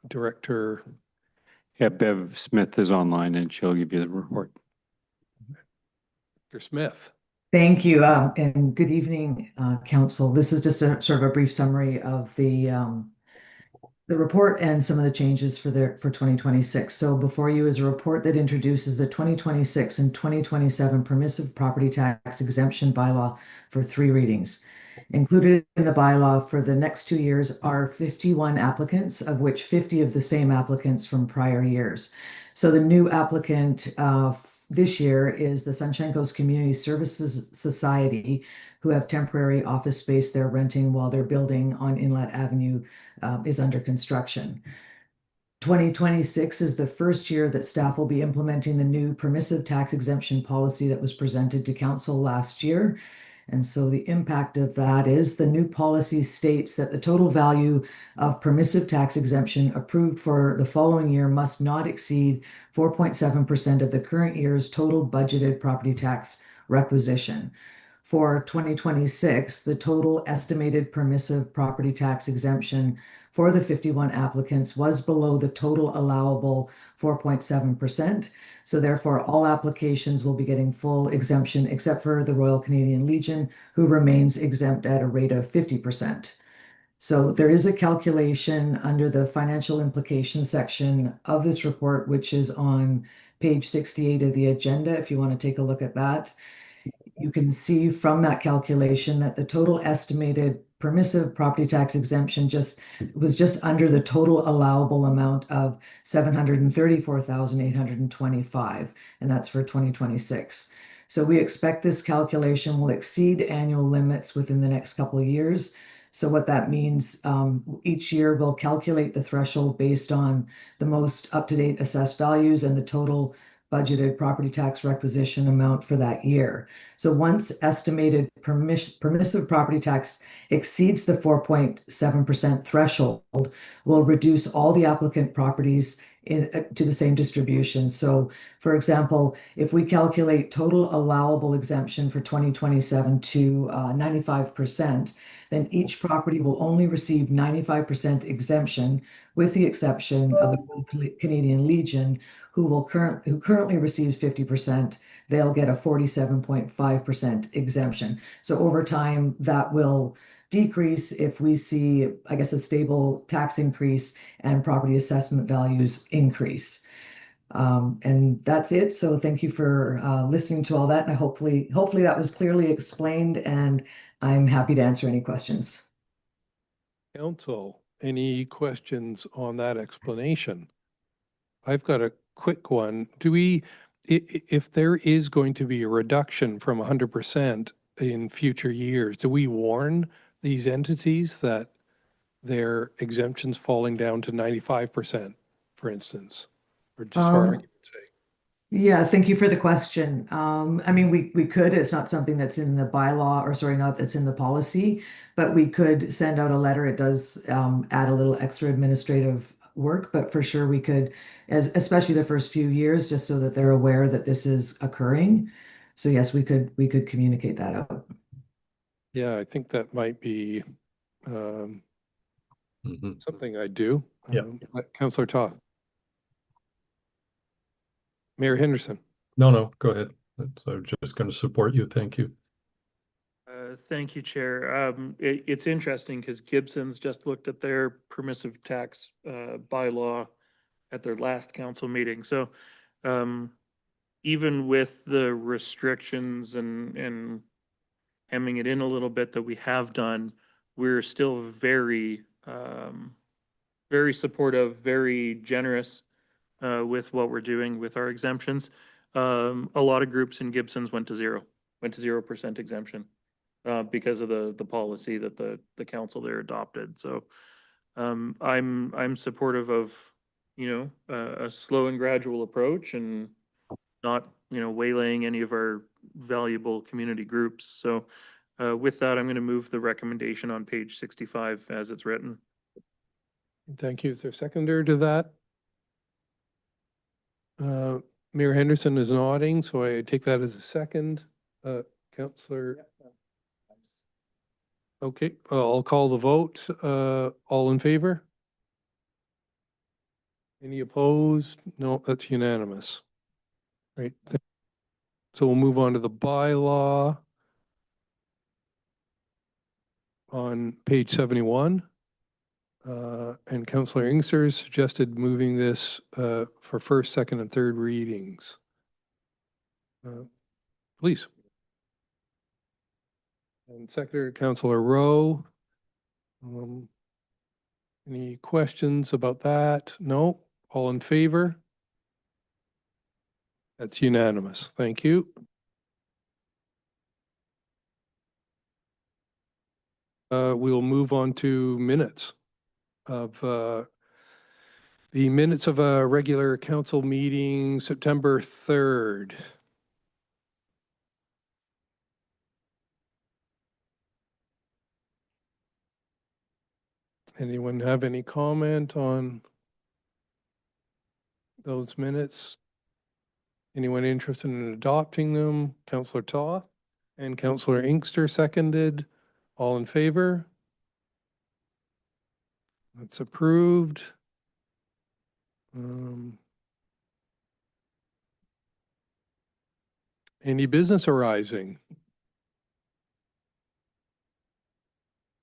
Director. Yeah, Bev Smith is online and she'll give you the report. Director Smith. Thank you, and good evening, Council. This is just a sort of a brief summary of the report and some of the changes for 2026. So before you is a report that introduces the 2026 and 2027 permissive property tax exemption bylaw for 3 readings. Included in the bylaw for the next 2 years are 51 applicants, of which 50 of the same applicants from prior years. So the new applicant this year is the Sunshine Coast Community Services Society, who have temporary office space they're renting while their building on Inlet Avenue is under construction. 2026 is the first year that staff will be implementing the new permissive tax exemption policy that was presented to council last year. And so the impact of that is the new policy states that the total value of permissive tax exemption approved for the following year must not exceed 4.7% of the current year's total budgeted property tax requisition. For 2026, the total estimated permissive property tax exemption for the 51 applicants was below the total allowable 4.7%. So therefore, all applications will be getting full exemption except for the Royal Canadian Legion, who remains exempt at a rate of 50%. So there is a calculation under the financial implications section of this report, which is on page 68 of the agenda, if you want to take a look at that. You can see from that calculation that the total estimated permissive property tax exemption was just under the total allowable amount of $734,825, and that's for 2026. So we expect this calculation will exceed annual limits within the next couple of years. So what that means, each year we'll calculate the threshold based on the most up-to-date assessed values and the total budgeted property tax requisition amount for that year. So once estimated permissive property tax exceeds the 4.7% threshold, we'll reduce all the applicant properties to the same distribution. So for example, if we calculate total allowable exemption for 2027 to 95%, then each property will only receive 95% exemption, with the exception of the Canadian Legion, who currently receives 50%. They'll get a 47.5% exemption. So over time, that will decrease if we see, I guess, a stable tax increase and property assessment values increase. And that's it. So thank you for listening to all that. And hopefully that was clearly explained, and I'm happy to answer any questions. Council, any questions on that explanation? I've got a quick one. If there is going to be a reduction from 100% in future years, do we warn these entities that their exemptions falling down to 95%, for instance, or just for argument's sake? Yeah, thank you for the question. I mean, we could, it's not something that's in the bylaw, or sorry, not that's in the policy, but we could send out a letter. It does add a little extra administrative work, but for sure we could, especially the first few years, just so that they're aware that this is occurring. So yes, we could communicate that out. Yeah, I think that might be something I do. Yeah. Councillor Toth. Mayor Henderson. No, go ahead. I'm just going to support you. Thank you. Thank you, Chair. It's interesting because Gibson's just looked at their permissive tax bylaw at their last council meeting. So even with the restrictions and hemming it in a little bit that we have done, we're still very, very supportive, very generous with what we're doing with our exemptions. A lot of groups in Gibson's went to 0% exemption. Because of the policy that the council there adopted. So I'm supportive of, a slow and gradual approach and not, waylaying any of our valuable community groups. So With that, I'm going to move the recommendation on page 65 as it's written. Thank you. Is there a seconder to that? Mayor Henderson is nodding, so I take that as a second. Councillor. Okay, I'll call the vote. All in favor? Any opposed? No, that's unanimous. Right. So we'll move on to the bylaw on page 71. And Councillor Inkster suggested moving this for first, second, and third readings. Please. And Secretary Councillor Rowe. Any questions about that? No? All in favor? That's unanimous. Thank you. We'll move on to minutes of the minutes of a regular council meeting, September 3rd. Anyone have any comment on those minutes? Anyone interested in adopting them? Councillor Toth and Councillor Inkster seconded. All in favor? That's approved. Any business arising?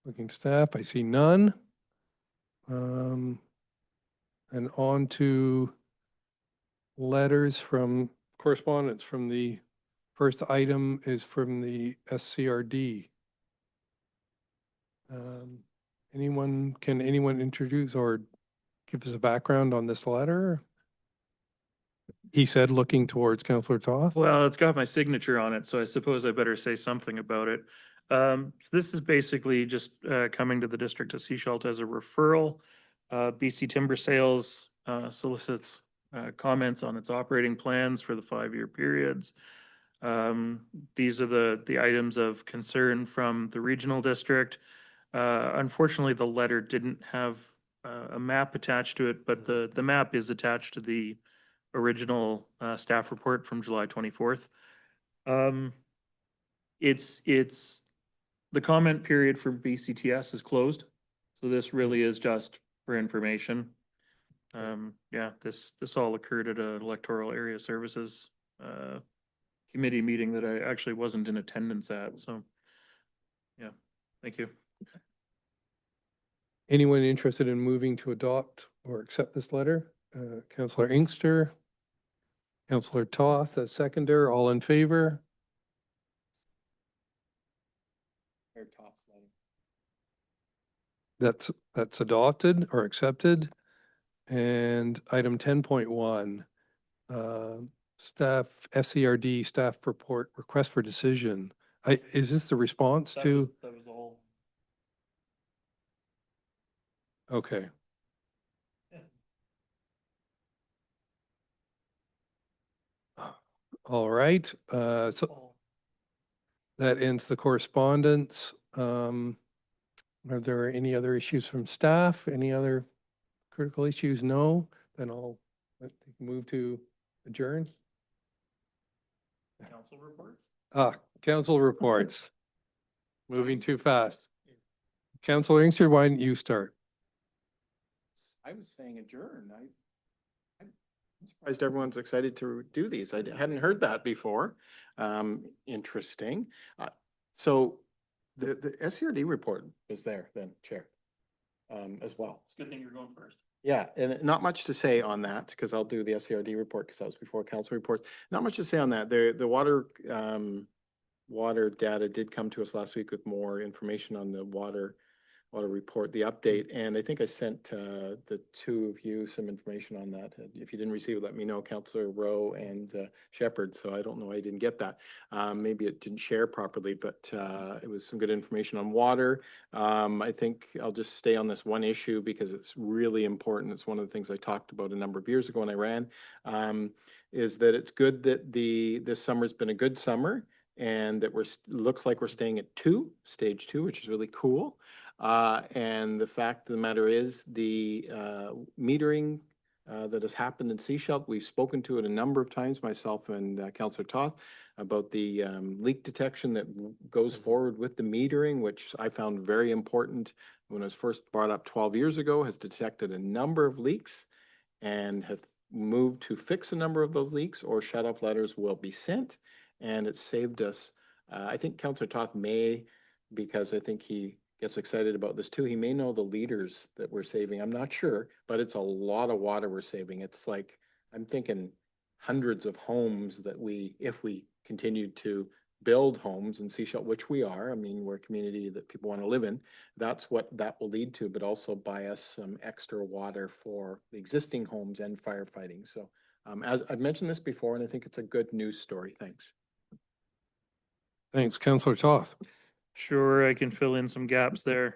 Looking staff, I see none. And on to letters from correspondence from the first item is from the SCRD. Can anyone introduce or give us a background on this letter? He said, looking towards Councillor Toth. Well, it's got my signature on it, so I suppose I better say something about it. So this is basically just coming to the District of Sechelt as a referral. BC Timber Sales solicits comments on its operating plans for the 5-year periods. These are the items of concern from the regional district. Unfortunately, the letter didn't have a map attached to it, but the map is attached to the original staff report from July 24th. It's the comment period for BCTS is closed, so this really is just for information. Yeah, this all occurred at an electoral area services committee meeting that I actually wasn't in attendance at. So, yeah, thank you. Anyone interested in moving to adopt or accept this letter? Councillor Inkster, Councillor Toth, as seconder, all in favor? That's adopted or accepted. And item 10.1, staff SCRD staff report request for decision. Is this the response to? That was all. Okay. All right, so that ends the correspondence. Are there any other issues from staff? Any other critical issues? No? Then I'll move to adjourn. Council reports? Council reports. Moving too fast. Councillor Inkster, why didn't you start? I was saying adjourn. I'm surprised everyone's excited to do these. I hadn't heard that before. Interesting. So the SCRD report is there then, Chair, as well. It's a good thing you're going first. Yeah, and not much to say on that because I'll do the SCRD report because that was before council reports. Not much to say on that. The water data did come to us last week with more information on the water report, the update, and I think I sent the two of you some information on that. If you didn't receive it, let me know, Councillor Rowe and Shepherd. So I don't know why I didn't get that. Maybe it didn't share properly, but it was some good information on water. I think I'll just stay on this one issue because it's really important. It's one of the things I talked about a number of years ago when I ran, is that it's good that this summer's been a good summer. and that looks like we're staying at stage 2, which is really cool. And the fact of the matter is the metering that has happened in Sechelt, we've spoken to it a number of times, myself and Councillor Toth, about the leak detection that goes forward with the metering, which I found very important when it was first brought up 12 years ago, has detected a number of leaks and have moved to fix a number of those leaks, or shut-off letters will be sent, and it saved us. I think Councillor Toth may, because I think he gets excited about this too, he may know the liters that we're saving. I'm not sure, but it's a lot of water we're saving. It's like, I'm thinking hundreds of homes that if we continued to build homes in Sechelt, which we are, I mean, we're a community that people want to live in, that's what that will lead to, but also buy us some extra water for the existing homes and firefighting. So as I've mentioned this before, and I think it's a good news story. Thanks. Thanks, Councillor Toth. Sure, I can fill in some gaps there.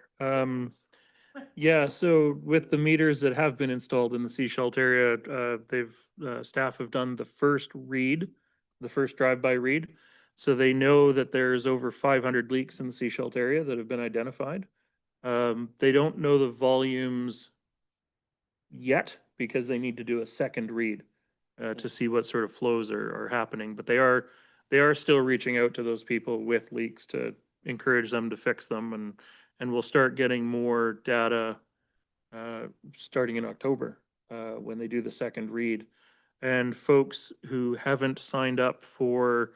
Yeah, so with the meters that have been installed in the Sechelt area, staff have done the first drive-by read. So they know that there's over 500 leaks in the Sechelt area that have been identified. They don't know the volumes yet because they need to do a second read to see what sort of flows are happening. But they are still reaching out to those people with leaks to encourage them to fix them, and we'll start getting more data starting in October when they do the second read. And folks who haven't signed up for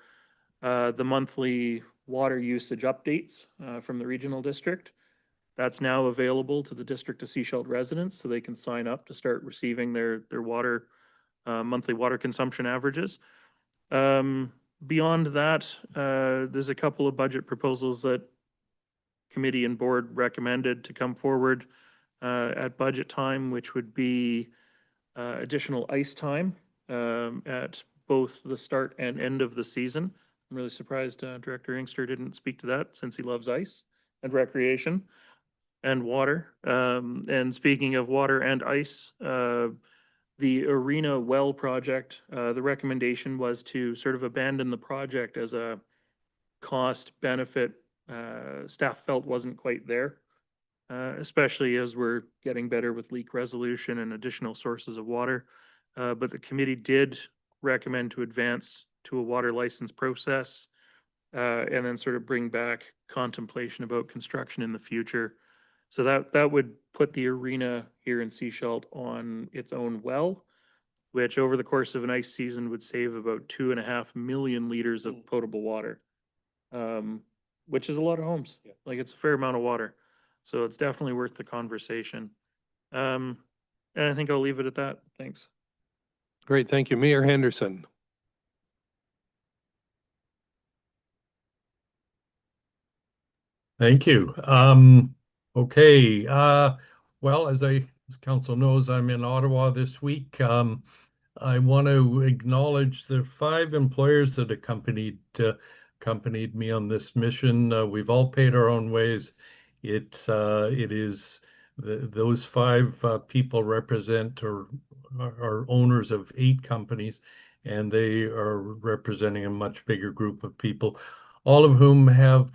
the monthly water usage updates from the regional district, that's now available to the District of Sechelt residents, so they can sign up to start receiving their water monthly water consumption averages. Beyond that, there's a couple of budget proposals that committee and board recommended to come forward at budget time, which would be additional ice time at both the start and end of the season. I'm really surprised Director Inkster didn't speak to that, since he loves ice and recreation and water. And speaking of water and ice, the Arena Well project, the recommendation was to sort of abandon the project as a cost benefit. Staff felt wasn't quite there, especially as we're getting better with leak resolution and additional sources of water. But the committee did recommend to advance to a water license process and then sort of bring back contemplation about construction in the future. So that would put the arena here in Sechelt on its own well, which over the course of an ice season would save about 2.5 million liters of potable water, which is a lot of homes. Like, it's a fair amount of water. So it's definitely worth the conversation. And I think I'll leave it at that. Thanks. Great, thank you. Mayor Henderson. Thank you. Okay. Well, as council knows, I'm in Ottawa this week. I want to acknowledge the 5 employers that accompanied me on this mission. We've all paid our own ways. It is those 5 people represent or are owners of 8 companies, and they are representing a much bigger group of people, all of whom have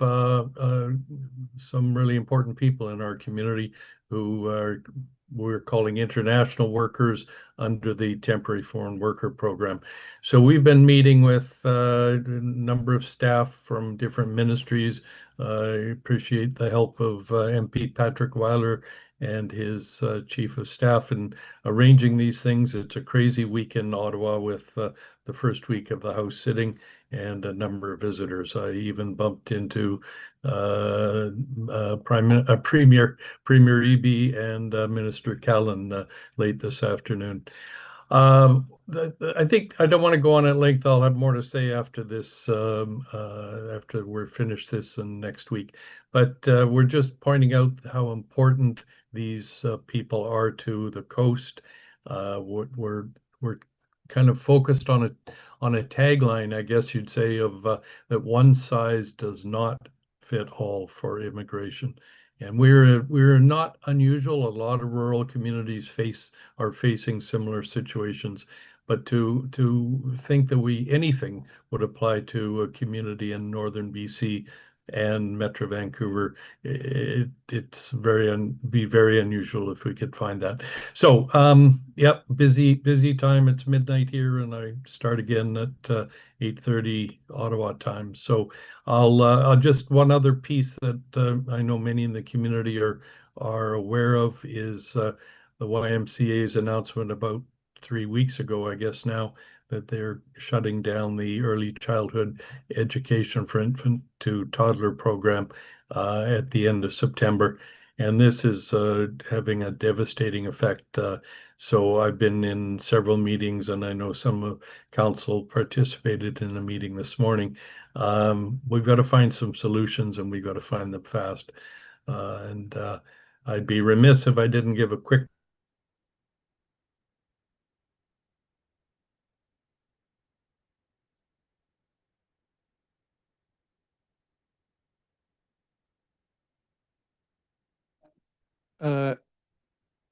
some really important people in our community who we're calling international workers under the Temporary Foreign Worker Program. So we've been meeting with a number of staff from different ministries. I appreciate the help of MP Patrick Weiler and his chief of staff in arranging these things. It's a crazy week in Ottawa with the first week of the House sitting and a number of visitors. I even bumped into Premier Eby and Minister Callan late this afternoon. I think I don't want to go on at length. I'll have more to say after this, after we're finished this and next week. But we're just pointing out how important these people are to the coast. We're kind of focused on a tagline, I guess you'd say, of that one size does not fit all for immigration. And we're not unusual. A lot of rural communities are facing similar situations, But to think that anything would apply to a community in northern BC and Metro Vancouver, it's be very unusual if we could find that. So, yep, busy time. It's midnight here, and I start again at 8:30 Ottawa time. So I'll just one other piece that I know many in the community are aware of is the YMCA's announcement about 3 weeks ago, I guess now, that they're shutting down the early childhood education for infant to toddler program at the end of September. And this is having a devastating effect. So I've been in several meetings, and I know some of council participated in a meeting this morning. We've got to find some solutions, and we've got to find them fast. And I'd be remiss if I didn't give a quick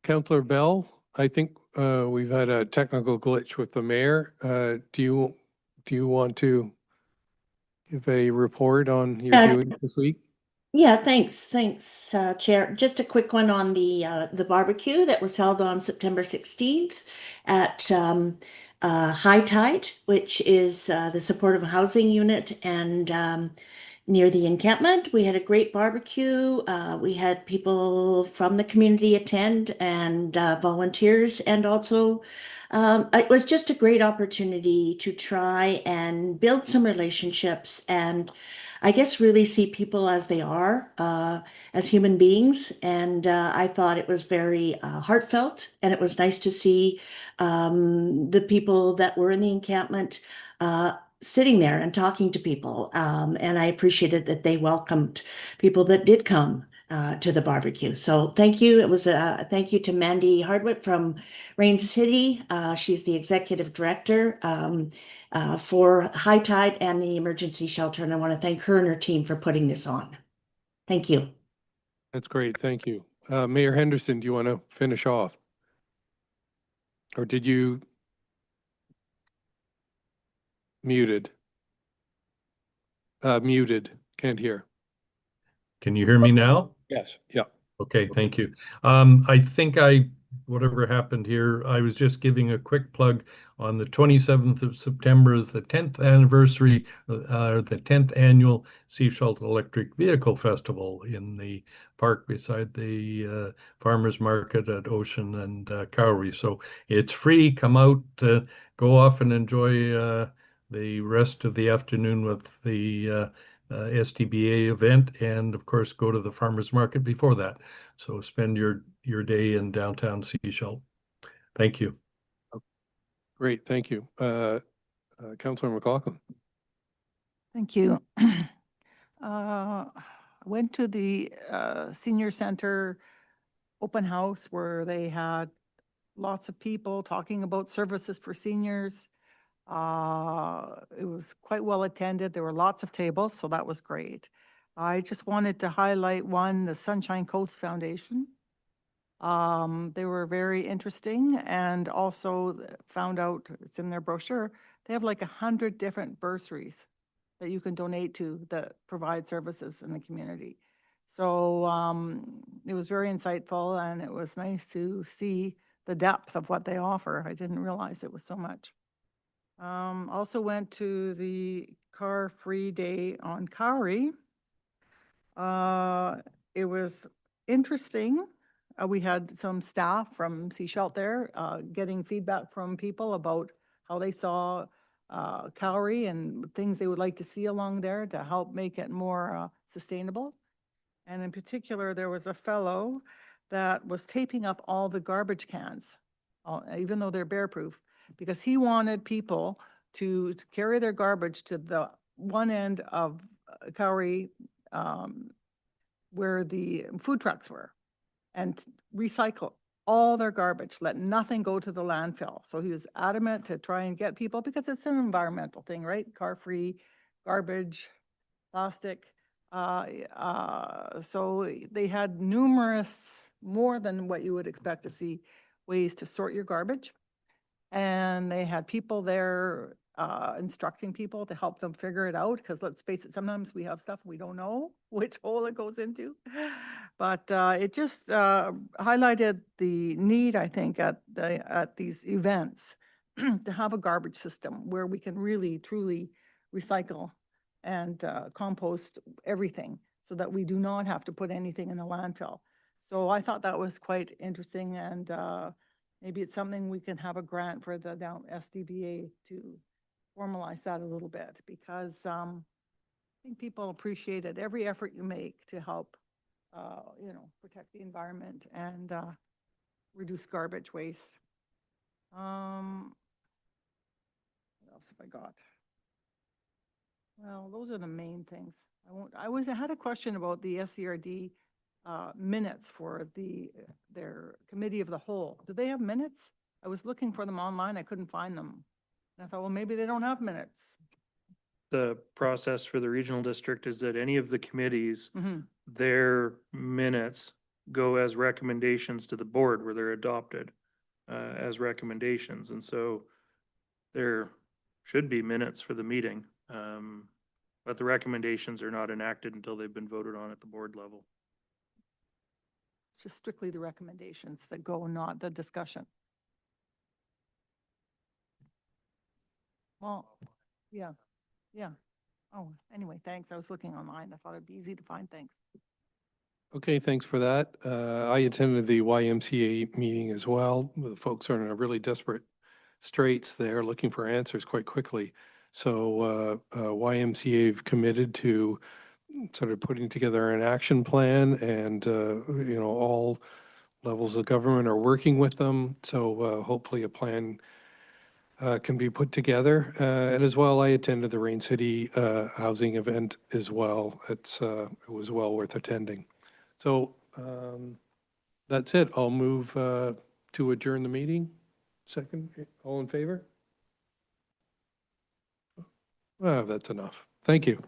Councillor Bell, I think we've had a technical glitch with the mayor. Do you want to give a report on your doings this week? Yeah, thanks, Chair. Just a quick one on the barbecue that was held on September 16th at High Tide, which is the supportive housing unit, and near the encampment. We had a great barbecue. We had people from the community attend and volunteers, and also it was just a great opportunity to try and build some relationships and I guess really see people as they are, as human beings. And I thought it was very heartfelt, and it was nice to see the people that were in the encampment sitting there and talking to people. And I appreciated that they welcomed people that did come to the barbecue. So thank you. It was a thank you to Mandy Hardwick from Rain City. She's the executive director for High Tide and the emergency shelter. And I want to thank her and her team for putting this on. Thank you. That's great. Thank you. Mayor Henderson, do you want to finish off? Or did you muted? Muted. Can't hear. Can you hear me now? Yes. Yeah. Okay, thank you. I think whatever happened here, I was just giving a quick plug. On the 27th of September is the 10th anniversary, the 10th annual Seashalt Electric Vehicle Festival in the park beside the farmers market at Ocean and Cowrie. So it's free. Come out, go off and enjoy the rest of the afternoon with the STBA event, and of course go to the farmers market before that. So spend your day in downtown Seashalt. Thank you. Great, thank you. Councillor McLaughlin. Thank you. I went to the senior center open house where they had lots of people talking about services for seniors. It was quite well attended. There were lots of tables, so that was great. I just wanted to highlight one, the Sunshine Coast Foundation. They were very interesting, and also found out, it's in their brochure, they have like 100 different bursaries that you can donate to that provide services in the community. So it was very insightful, and it was nice to see the depth of what they offer. I didn't realize it was so much. Also went to the car-free day on Cowrie. It was interesting. We had some staff from Seashalt there getting feedback from people about how they saw Cowrie and things they would like to see along there to help make it more sustainable. And in particular, there was a fellow that was taping up all the garbage cans, even though they're bear-proof, because he wanted people to carry their garbage to the one end of Cowrie where the food trucks were, and recycle all their garbage, let nothing go to the landfill. So he was adamant to try and get people, because it's an environmental thing, right? Car-free, garbage, plastic. So they had numerous, more than what you would expect to see, ways to sort your garbage. And they had people there instructing people to help them figure it out, because let's face it, sometimes we have stuff we don't know which hole it goes into. But it just highlighted the need, I think, at these events to have a garbage system where we can really, truly recycle and compost everything so that we do not have to put anything in the landfill. So I thought that was quite interesting, and maybe it's something we can have a grant for the down SDBA to formalize that a little bit, because I think people appreciate it, every effort you make to help, you know, protect the environment and reduce garbage waste. What else have I got? Well, those are the main things. I had a question about the SCRD minutes for their committee of the whole. Do they have minutes? I was looking for them online. I couldn't find them. And I thought, well, maybe they don't have minutes. The process for the regional district is that any of the committees, Mhm. their minutes go as recommendations to the board where they're adopted as recommendations. And so there should be minutes for the meeting. But the recommendations are not enacted until they've been voted on at the board level. It's just strictly the recommendations that go, not the discussion. Well, yeah, yeah. Oh, anyway, thanks. I was looking online. I thought it'd be easy to find things. Okay, thanks for that. I attended the YMCA meeting as well. The folks are in a really desperate straits there, looking for answers quite quickly. So YMCA have committed to sort of putting together an action plan, and, you know, all levels of government are working with them. So hopefully a plan can be put together. And as well, I attended the Rain City housing event as well. It was well worth attending. So that's it. I'll move to adjourn the meeting. Second, all in favor? Well, that's enough. Thank you.